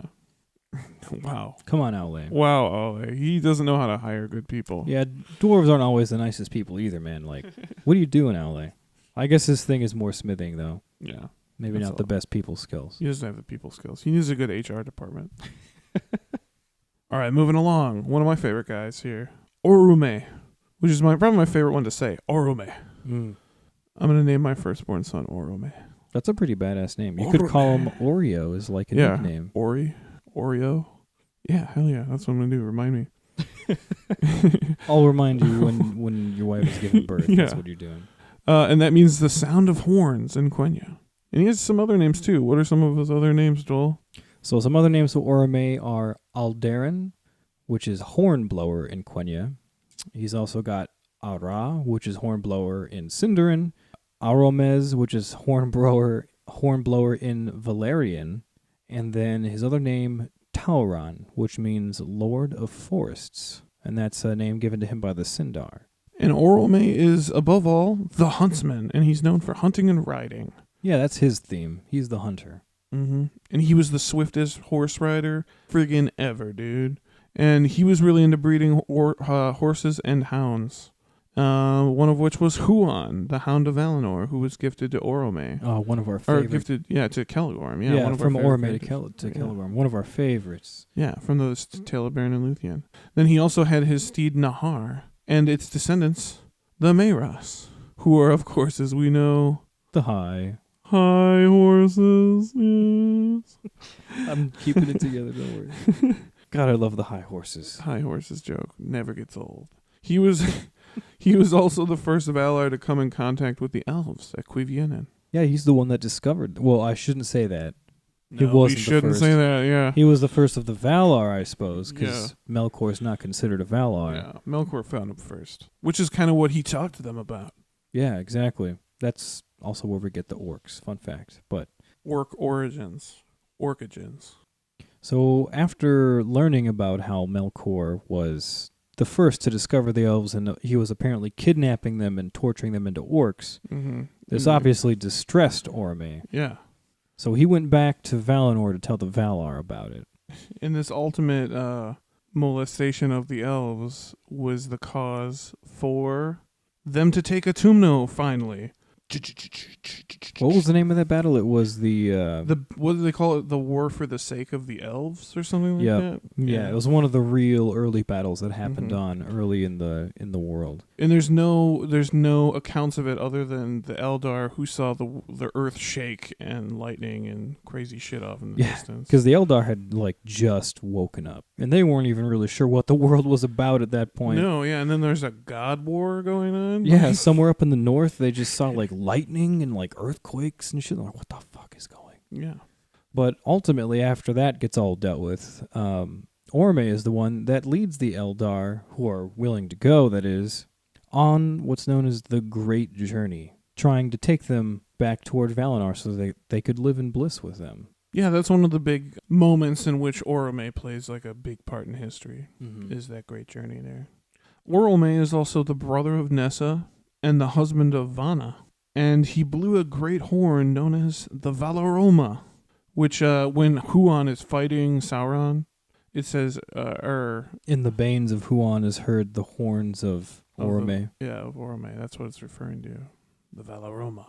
Speaker 2: Wow.
Speaker 1: Come on, Aule.
Speaker 2: Wow, Aule. He doesn't know how to hire good people.
Speaker 1: Yeah, dwarves aren't always the nicest people either, man. Like, what are you doing, Aule? I guess his thing is more smithing, though.
Speaker 2: Yeah.
Speaker 1: Maybe not the best people skills.
Speaker 2: He doesn't have the people skills. He needs a good HR department. All right, moving along. One of my favorite guys here. Orume, which is probably my favorite one to say. Orume. I'm going to name my firstborn son Orume.
Speaker 1: That's a pretty badass name. You could call him Oreo as like a nickname.
Speaker 2: Oreo. Yeah, hell yeah. That's what I'm going to do. Remind me.
Speaker 1: I'll remind you when your wife is giving birth. Yeah. That's what you're doing.
Speaker 2: And that means the sound of horns in Quenya. And he has some other names too. What are some of his other names, Joel?
Speaker 1: So some other names for Orume are Aldarin, which is hornblower in Quenya. He's also got Ara, which is hornblower in Sindarin. Aromez, which is hornblower in Valerian. And then his other name, Tauron, which means Lord of Forests. And that's a name given to him by the Sindar.
Speaker 2: And Orume is, above all, the huntsman, and he's known for hunting and riding.
Speaker 1: Yeah, that's his theme. He's the hunter.
Speaker 2: Mm-hmm. And he was the swiftest horse rider friggin' ever, dude. And he was really into breeding horses and hounds. One of which was Huan, the Hound of Valinor, who was gifted to Orume.
Speaker 1: Oh, one of our favorites.
Speaker 2: Or gifted, to Celegorm.
Speaker 1: Yeah, one of from Orume to Celegorm. One of our favorites.
Speaker 2: Yeah, from the Tale of Beren and Luthien. Then he also had his steed Nahar, and its descendants, the Meiras, who are, of course, as we know,
Speaker 1: the high
Speaker 2: horses. Yes.
Speaker 1: I'm keeping it together, don't worry. God, I love the high horses.
Speaker 2: High horses joke never gets old. He was also the first Valar to come in contact with the elves at Cuiviénen.
Speaker 1: Yeah, he's the one that discovered. Well, I shouldn't say that.
Speaker 2: No, he wasn't shouldn't say that, yeah.
Speaker 1: He was the first of the Valar, I suppose, because Melkor is not considered a Valar.
Speaker 2: Yeah, Melkor found him first, which is kind of what he talked to them about.
Speaker 1: Yeah, exactly. That's also where we get the orcs. Fun fact. But
Speaker 2: origins.
Speaker 1: So after learning about how Melkor was the first to discover the elves, and he was apparently kidnapping them and torturing them into orcs, this obviously distressed Orume.
Speaker 2: Yeah.
Speaker 1: So he went back to Valinor to tell the Valar about it.
Speaker 2: And this ultimate molestation of the elves was the cause for them to take Autumno, finally.
Speaker 1: What was the name of that battle? It was the
Speaker 2: what do they call it? The War for the Sake of the Elves or something like that?
Speaker 1: Yeah, it was one of the real early battles that happened on early in the world.
Speaker 2: And there's no accounts of it other than the Eldar who saw the earth shake and lightning and crazy shit off in the distance.
Speaker 1: Because the Eldar had just woken up, and they weren't even really sure what the world was about at that point.
Speaker 2: No, yeah, and then there's a god war going on.
Speaker 1: Yeah, somewhere up in the north, they just saw lightning and like earthquakes and shit. I'm like, what the fuck is going?
Speaker 2: Yeah.
Speaker 1: But ultimately, after that gets all dealt with, Orome is the one that leads the Eldar, who are willing to go, that is, on what's known as the Great Journey, trying to take them back toward Valinor so they could live in bliss with them.
Speaker 2: Yeah, that's one of the big moments in which Orome plays like a big part in history, is that great journey there. Orome is also the brother of Nessa and the husband of Vanna, and he blew a great horn known as the Valaroma, which when Huon is fighting Sauron, it says,
Speaker 1: in the banes of Huon is heard the horns of Orome.
Speaker 2: Of Orome. That's what it's referring to. The Valaroma.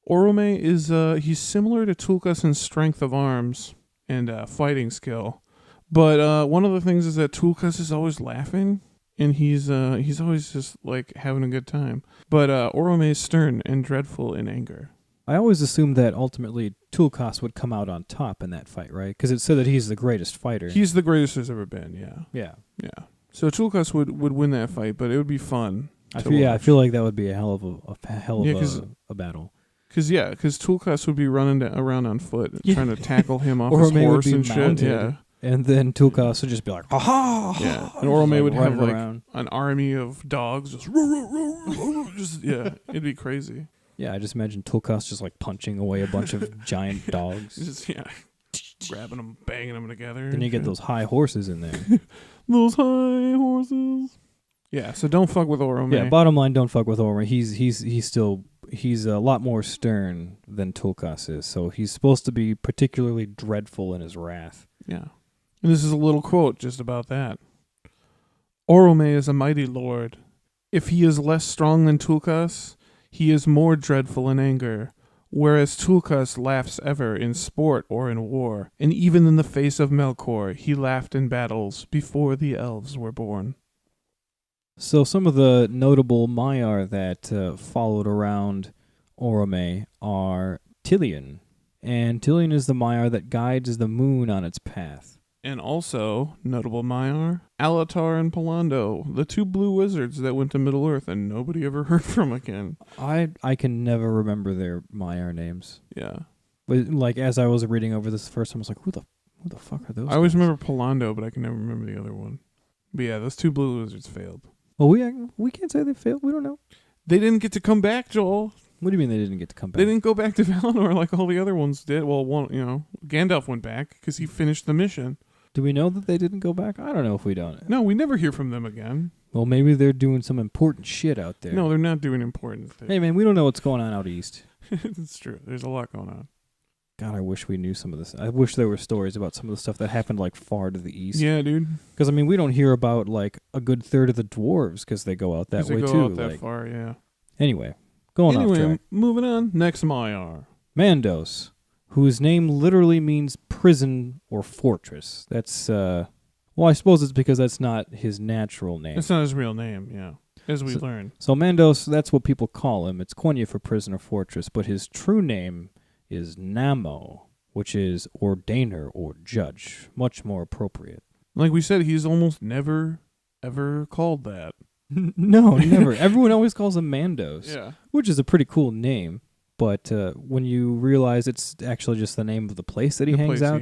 Speaker 2: Orome is, he's similar to Tulkas in strength of arms and fighting skill. But one of the things is that Tulkas is always laughing, and he's always just, like, having a good time. But Orome is stern and dreadful in anger.
Speaker 1: I always assumed that ultimately Tulkas would come out on top in that fight, right? Because it said that he's the greatest fighter.
Speaker 2: He's the greatest there's ever been, yeah.
Speaker 1: Yeah.
Speaker 2: So Tulkas would win that fight, but it would be fun.
Speaker 1: I feel like that would be a hell of a battle.
Speaker 2: Because Tulkas would be running around on foot, trying to tackle him off his
Speaker 1: Orome
Speaker 2: horse
Speaker 1: would be
Speaker 2: and
Speaker 1: mounted,
Speaker 2: shit. Yeah.
Speaker 1: And then Tulkas would just be like, ha!
Speaker 2: Yeah. And Orome would have like
Speaker 1: around.
Speaker 2: an army of dogs just, it'd be crazy.
Speaker 1: Yeah, I just imagine Tulkas just like punching away a bunch of giant dogs.
Speaker 2: Just, grabbing them, banging them together.
Speaker 1: Then you get those high horses in there.
Speaker 2: Those high horses. Yeah, so don't fuck with Orome.
Speaker 1: Yeah, bottom line, don't fuck with Orome. He's a lot more stern than Tulkas is, so he's supposed to be particularly dreadful in his wrath.
Speaker 2: Yeah. And this is a little quote just about that. Orome is a mighty lord. If he is less strong than Tulkas, he is more dreadful in anger, whereas Tulkas laughs ever in sport or in war, and even in the face of Melkor he laughed in battles before the elves were born.
Speaker 1: So some of the notable Maiar that followed around Orome are Tilion, and Tilion is the Maiar that guides the moon on its path.
Speaker 2: And also, notable Maiar, Alatar and Palando, the two blue wizards that went to Middle-earth and nobody ever heard from again.
Speaker 1: I can never remember their Maiar names.
Speaker 2: Yeah.
Speaker 1: But like as I was reading over this the first time, I was like, who the fuck are those
Speaker 2: I always
Speaker 1: guys?
Speaker 2: remember Palando, but I can never remember the other one. But yeah, those two blue wizards failed.
Speaker 1: Well, we can't say they failed. We don't know.
Speaker 2: They didn't get to come back, Joel.
Speaker 1: What do you mean they didn't get to come back?
Speaker 2: They didn't go back to Valinor like all the other ones did. Well, Gandalf went back because he finished the mission.
Speaker 1: Do we know that they didn't go back? I don't know if we don't.
Speaker 2: No, we never hear from them again.
Speaker 1: Well, maybe they're doing some important shit out there.
Speaker 2: No, they're not doing important things.
Speaker 1: Hey, man, we don't know what's going on out east.
Speaker 2: It's true. There's a lot going on.
Speaker 1: God, I wish we knew some of this. I wish there were stories about some of the stuff that happened like far to the east.
Speaker 2: Yeah, dude.
Speaker 1: Because, I mean, we don't hear about like a good third of the dwarves because they go out that way
Speaker 2: they go
Speaker 1: too.
Speaker 2: out that far, yeah.
Speaker 1: Anyway, going off track.
Speaker 2: Moving on. Next Maiar.
Speaker 1: Mandos, whose name literally means prison or fortress. That's, well, I suppose it's because that's not his natural name.
Speaker 2: It's not his real name, yeah, as we learn.
Speaker 1: So Mandos, that's what people call him. It's Quenya for prison or fortress, but his true name is Namo, which is ordainer or judge, much more appropriate.
Speaker 2: Like we said, he's almost never, ever called that.
Speaker 1: No, never. Everyone always calls him Mandos,
Speaker 2: Yeah.
Speaker 1: which is a pretty cool name. But when you realize it's actually just the name of the place that he hangs out,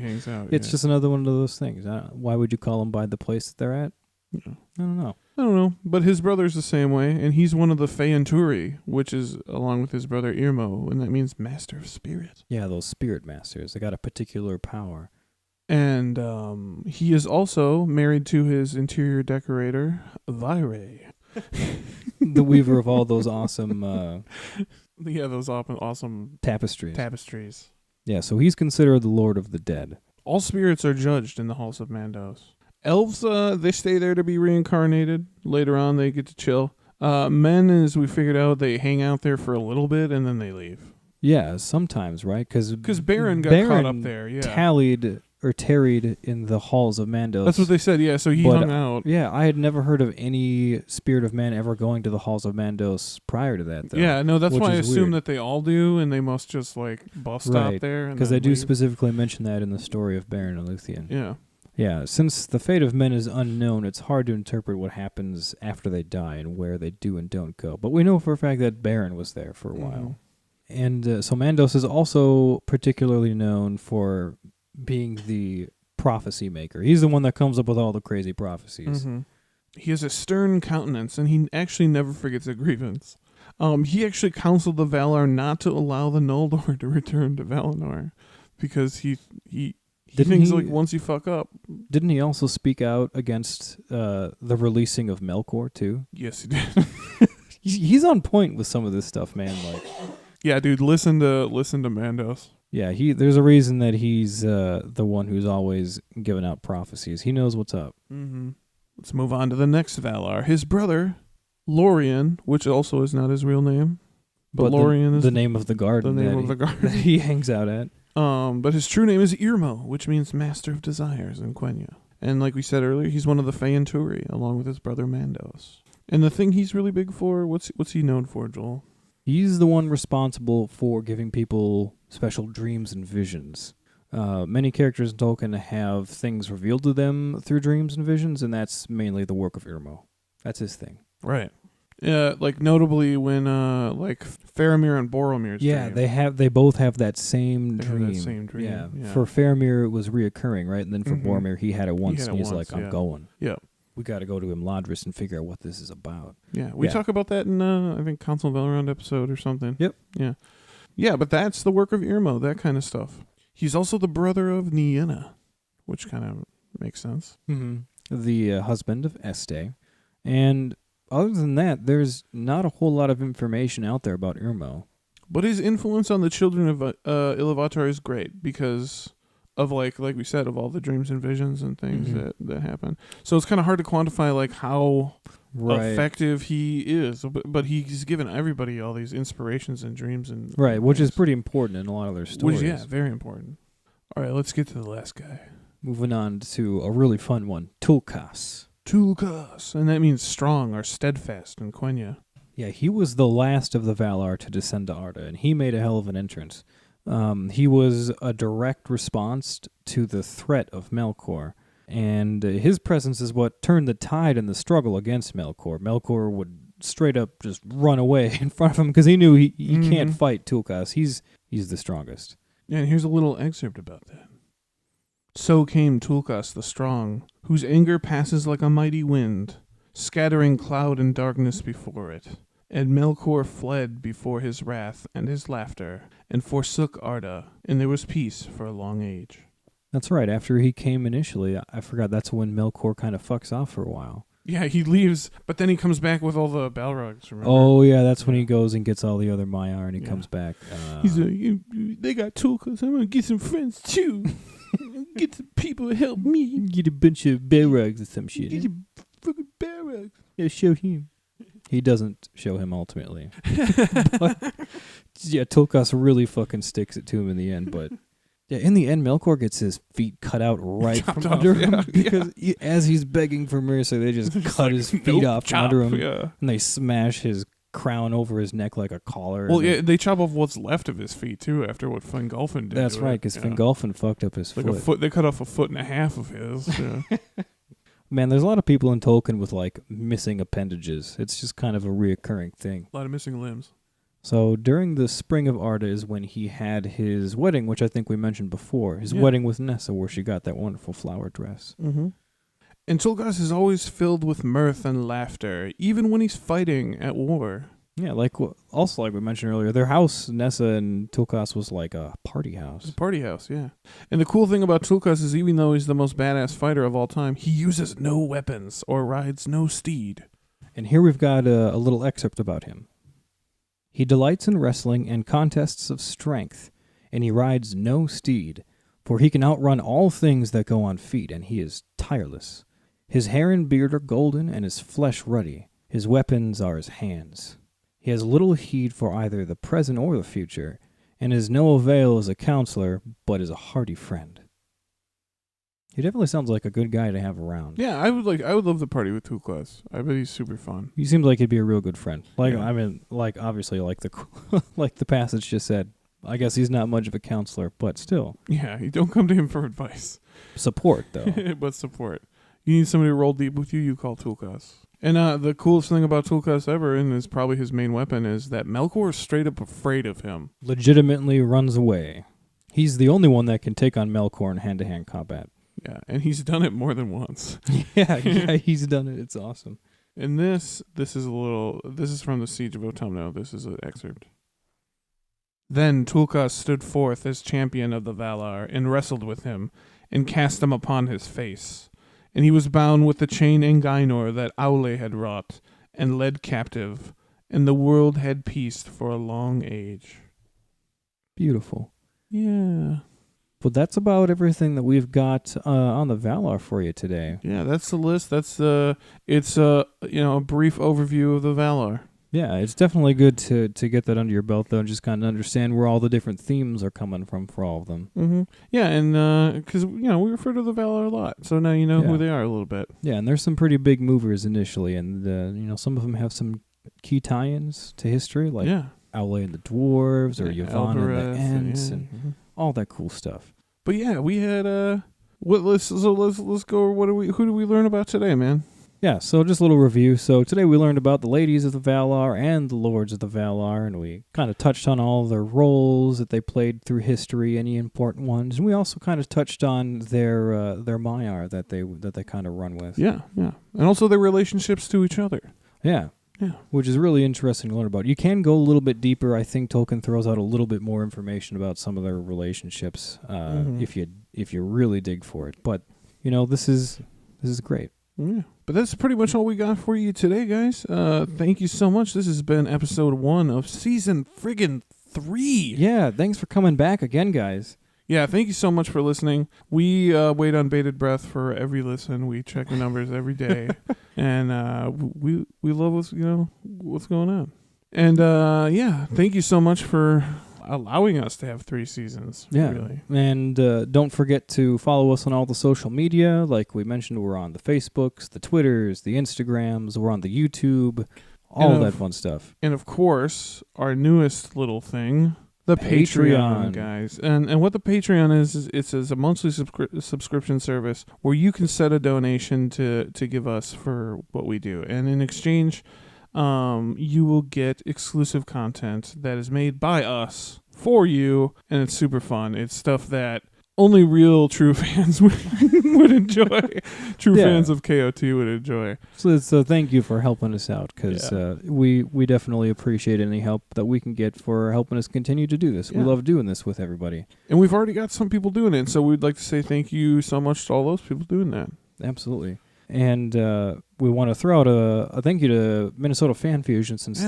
Speaker 1: it's just another one of those things. Why would you call him by the place that they're at?
Speaker 2: Yeah.
Speaker 1: I don't know.
Speaker 2: But his brother's the same way, and he's one of the Feanturi, which is along with his brother Irmo, and that means master of spirit.
Speaker 1: Yeah, those spirit masters. They got a particular power.
Speaker 2: And he is also married to his interior decorator, Vaire.
Speaker 1: The weaver of all those awesome...
Speaker 2: yeah, those awesome
Speaker 1: tapestries. Yeah, so he's considered the Lord of the Dead.
Speaker 2: All spirits are judged in the halls of Mandos. Elves, they stay there to be reincarnated. Later on, they get to chill. Men, as we figured out, they hang out there for a little bit and then they leave.
Speaker 1: Yeah, sometimes, right? Because
Speaker 2: Beren got caught up there, yeah.
Speaker 1: Tarried in the halls of Mandos.
Speaker 2: That's what they said, yeah, so he hung out.
Speaker 1: Yeah, I had never heard of any spirit of man ever going to the halls of Mandos prior to that, though.
Speaker 2: Yeah, no, that's why I assume that they all do, and they must just, like, bust out there.
Speaker 1: Because they do specifically mention that in the story of Beren and Luthien.
Speaker 2: Yeah.
Speaker 1: Yeah, since the fate of men is unknown, it's hard to interpret what happens after they die and where they do and don't go. But we know for a fact that Beren was there for a while. And so Mandos is also particularly known for being the prophecy maker. He's the one that comes up with all the crazy prophecies.
Speaker 2: Mm-hmm. He has a stern countenance, and he actually never forgets a grievance. He actually counseled the Valar not to allow the Noldor to return to Valinor, because he thinks like once you fuck up.
Speaker 1: Didn't he also speak out against the releasing of Melkor too?
Speaker 2: Yes, he did.
Speaker 1: He's on point with some of this stuff, man. Like,
Speaker 2: yeah, dude, listen to Mandos.
Speaker 1: yeah, there's a reason that he's the one who's always giving out prophecies. He knows what's up.
Speaker 2: Mm-hmm. Let's move on to the next Valar. His brother, Lorien, which also is not his real name, but Lorien is
Speaker 1: the name of the garden. That he hangs out at.
Speaker 2: But his true name is Irmo, which means Master of Desires in Quenya. And like we said earlier, he's one of the Feanturi, along with his brother Mandos. And the thing he's really big for, what's he known for, Joel?
Speaker 1: He's the one responsible for giving people special dreams and visions. Many characters in Tolkien have things revealed to them through dreams and visions, and that's mainly the work of Irmo. That's his thing.
Speaker 2: Right. Like notably when like Faramir and Boromir's dream.
Speaker 1: They both have that same dream.
Speaker 2: That same dream. Yeah.
Speaker 1: For Faramir it was reoccurring, right? And then for Boromir he had it once, and he's like, I'm going.
Speaker 2: Yeah.
Speaker 1: We got to go to Imladris and figure out what this is about.
Speaker 2: Yeah, we talk about that in I think Council of Elrond episode or something.
Speaker 1: Yep.
Speaker 2: Yeah. Yeah, but that's the work of Irmo, that kind of stuff. He's also the brother of Nienna, which kind of makes sense.
Speaker 1: Mm-hmm. The husband of Este. And other than that, there's not a whole lot of information out there about Irmo.
Speaker 2: But his influence on the children of Iluvatar is great because of like we said, of all the dreams and visions and things that happen. So it's kind of hard to quantify like how effective he is. But he's given everybody all these inspirations and dreams and
Speaker 1: which is pretty important in a lot of their stories.
Speaker 2: Very important. All right, let's get to the last guy.
Speaker 1: Moving on to a really fun one, Tulkas.
Speaker 2: Tulkas, and that means strong or steadfast in Quenya.
Speaker 1: Yeah, he was the last of the Valar to descend to Arda, and he made a hell of an entrance. He was a direct response to the threat of Melkor, and his presence is what turned the tide in the struggle against Melkor. Melkor would straight up just run away in front of him because he knew he can't fight Tulkas. He's the strongest.
Speaker 2: Yeah, and here's a little excerpt about that. So came Tulkas the strong, whose anger passes like a mighty wind, scattering cloud and darkness before it. And Melkor fled before his wrath and his laughter, and forsook Arda, and there was peace for a long age.
Speaker 1: That's right. After he came initially, I forgot that's when Melkor kind of fucks off for a while.
Speaker 2: Yeah, he leaves, but then he comes back with all the Balrogs, remember?
Speaker 1: Oh, yeah, that's when he goes and gets all the other Maiar, and he comes back.
Speaker 2: He's like, they got Tulkas, I'm going to get some friends, too. Get some people to help me.
Speaker 1: Get a bunch of Balrogs or some shit.
Speaker 2: Get a fucking Balrogs.
Speaker 1: Yeah, show him. He doesn't show him ultimately. But, yeah, Tulkas really fucking sticks it to him in the end, but... Yeah, in the end, Melkor gets his feet cut out right from under him because as he's begging for mercy, they just cut his feet off from under him, and they smash his crown over his neck like a collar.
Speaker 2: Well, they chop off what's left of his feet too after what Fingolfin did.
Speaker 1: That's right, because Fingolfin fucked up his foot.
Speaker 2: They cut off a foot and a half of his. Yeah.
Speaker 1: Man, there's a lot of people in Tolkien with like missing appendages. It's just kind of a reoccurring thing.
Speaker 2: A lot of missing limbs.
Speaker 1: So during the spring of Arda is when he had his wedding, which I think we mentioned before. His wedding with Nessa, where she got that wonderful flower dress.
Speaker 2: Mm-hmm. And Tulkas is always filled with mirth and laughter, even when he's fighting at war.
Speaker 1: Yeah, like we mentioned earlier, their house, Nessa and Tulkas, was like a party house.
Speaker 2: It's a party house, yeah. And the cool thing about Tulkas is even though he's the most badass fighter of all time, he uses no weapons or rides no steed.
Speaker 1: And here we've got a little excerpt about him. He delights in wrestling and contests of strength, and he rides no steed, for he can outrun all things that go on feet, and he is tireless. His hair and beard are golden, and his flesh ruddy. His weapons are his hands. He has little heed for either the present or the future, and is no avail as a counselor, but is a hearty friend. He definitely sounds like a good guy to have around.
Speaker 2: Yeah, I would love the party with Tulkas. I bet he's super fun.
Speaker 1: He seems like he'd be a real good friend. Obviously, like the passage just said. I guess he's not much of a counselor, but still.
Speaker 2: Yeah, you don't come to him for advice.
Speaker 1: Support, though.
Speaker 2: But support. You need somebody to roll deep with you, you call Tulkas. And the coolest thing about Tulkas ever, and is probably his main weapon, is that Melkor is straight up afraid of him.
Speaker 1: Legitimately runs away. He's the only one that can take on Melkor in hand-to-hand combat.
Speaker 2: Yeah, and he's done it more than once.
Speaker 1: yeah, he's done it. It's awesome.
Speaker 2: And this is from the Siege of Autumno. This is an excerpt. Then Tulkas stood forth as champion of the Valar, and wrestled with him, and cast him upon his face. And he was bound with the chain Engainor that Aule had wrought, and led captive, and the world had peace for a long age.
Speaker 1: Beautiful.
Speaker 2: Yeah.
Speaker 1: Well, that's about everything that we've got on the Valar for you today.
Speaker 2: Yeah, that's the list. That's it's a brief overview of the Valar.
Speaker 1: Yeah, it's definitely good to get that under your belt, though, and just kind of understand where all the different themes are coming from for all of them.
Speaker 2: Mm-hmm. Yeah, and because we refer to the Valar a lot, so now you know who they are a little bit.
Speaker 1: Yeah, and there's some pretty big movers initially, and some of them have some key tie-ins to history, like Aule and the dwarves, or Yvonne and the Ents, and all that cool stuff.
Speaker 2: But yeah, we had let's go. Who do we learn about today, man?
Speaker 1: Yeah, so just a little review. So today we learned about the ladies of the Valar and the lords of the Valar, and we kind of touched on all their roles that they played through history, any important ones, and we also kind of touched on their Maiar that they kind of run with.
Speaker 2: Yeah, and also their relationships to each other.
Speaker 1: Yeah, which is really interesting to learn about. You can go a little bit deeper. I think Tolkien throws out a little bit more information about some of their relationships if you really dig for it. But this is great.
Speaker 2: Yeah. But that's pretty much all we got for you today, guys. Thank you so much. This has been episode 1 of season friggin' 3.
Speaker 1: Yeah, thanks for coming back again, guys.
Speaker 2: Yeah, thank you so much for listening. We wait on bated breath for every listen. We check the numbers every day, and we love what's going on. And thank you so much for allowing us to have 3 seasons.
Speaker 1: Yeah,
Speaker 2: really.
Speaker 1: And don't forget to follow us on all the social media. Like we mentioned, we're on the Facebooks, the Twitters, the Instagrams. We're on the YouTube, all that fun stuff.
Speaker 2: And of course, our newest little thing, the Patreon, guys. And what the Patreon is it's a monthly subscription service where you can set a donation to give us for what we do. And in exchange, you will get exclusive content that is made by us for you, and it's super fun. It's stuff that only real true fans would enjoy. Fans of KOT would enjoy.
Speaker 1: So thank you for helping us out, because we definitely appreciate any help that we can get for helping us continue to do this. We love doing this with everybody.
Speaker 2: And we've already got some people doing it, so we'd like to say thank you so much to all those people doing that.
Speaker 1: Absolutely. And we want to throw out a thank you to Minnesota Fan Fusion, since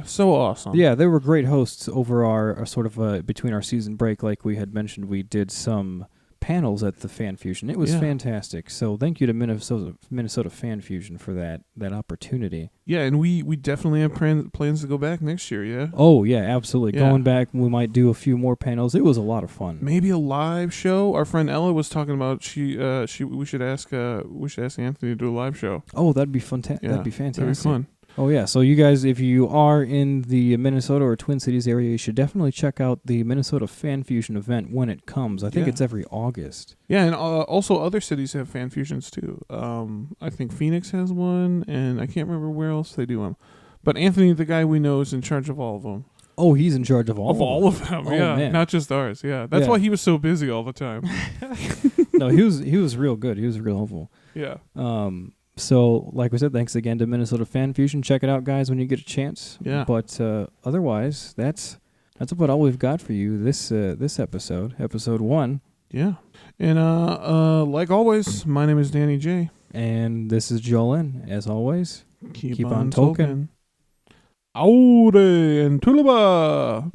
Speaker 2: so awesome.
Speaker 1: Yeah, they were great hosts over our sort of between our season break. Like we had mentioned, we did some panels at the Fan Fusion. It was fantastic. So thank you to Minnesota Fan Fusion for that opportunity.
Speaker 2: Yeah, and we definitely have plans to go back next year, yeah?
Speaker 1: Oh, yeah, absolutely. Yeah. Going back, we might do a few more panels. It was a lot of fun.
Speaker 2: Maybe a live show. Our friend Ella was talking about we should ask Anthony to do a live show.
Speaker 1: Oh, that'd be fantastic. Yeah, that'd be fantastic.
Speaker 2: That'd be fun.
Speaker 1: Oh, yeah. So you guys, if you are in the Minnesota or Twin Cities area, you should definitely check out the Minnesota Fan Fusion event when it comes. I think it's every August.
Speaker 2: Yeah, and also other cities have Fan Fusions, too. I think Phoenix has one, and I can't remember where else they do them. But Anthony, the guy we know, is in charge of all of them.
Speaker 1: Oh, he's in charge of all
Speaker 2: of them. Yeah, man. Not just ours. Yeah, that's why he was so busy all the time.
Speaker 1: No, he was real good. He was real helpful.
Speaker 2: Yeah.
Speaker 1: So, like we said, thanks again to Minnesota Fan Fusion. Check it out, guys, when you get a chance.
Speaker 2: Yeah.
Speaker 1: But otherwise, that's about all we've got for you this episode 1.
Speaker 2: Yeah. And like always, my name is Danny J.
Speaker 1: And this is Jolene. As always,
Speaker 2: keep on Tolkien. Aude and Tulaba.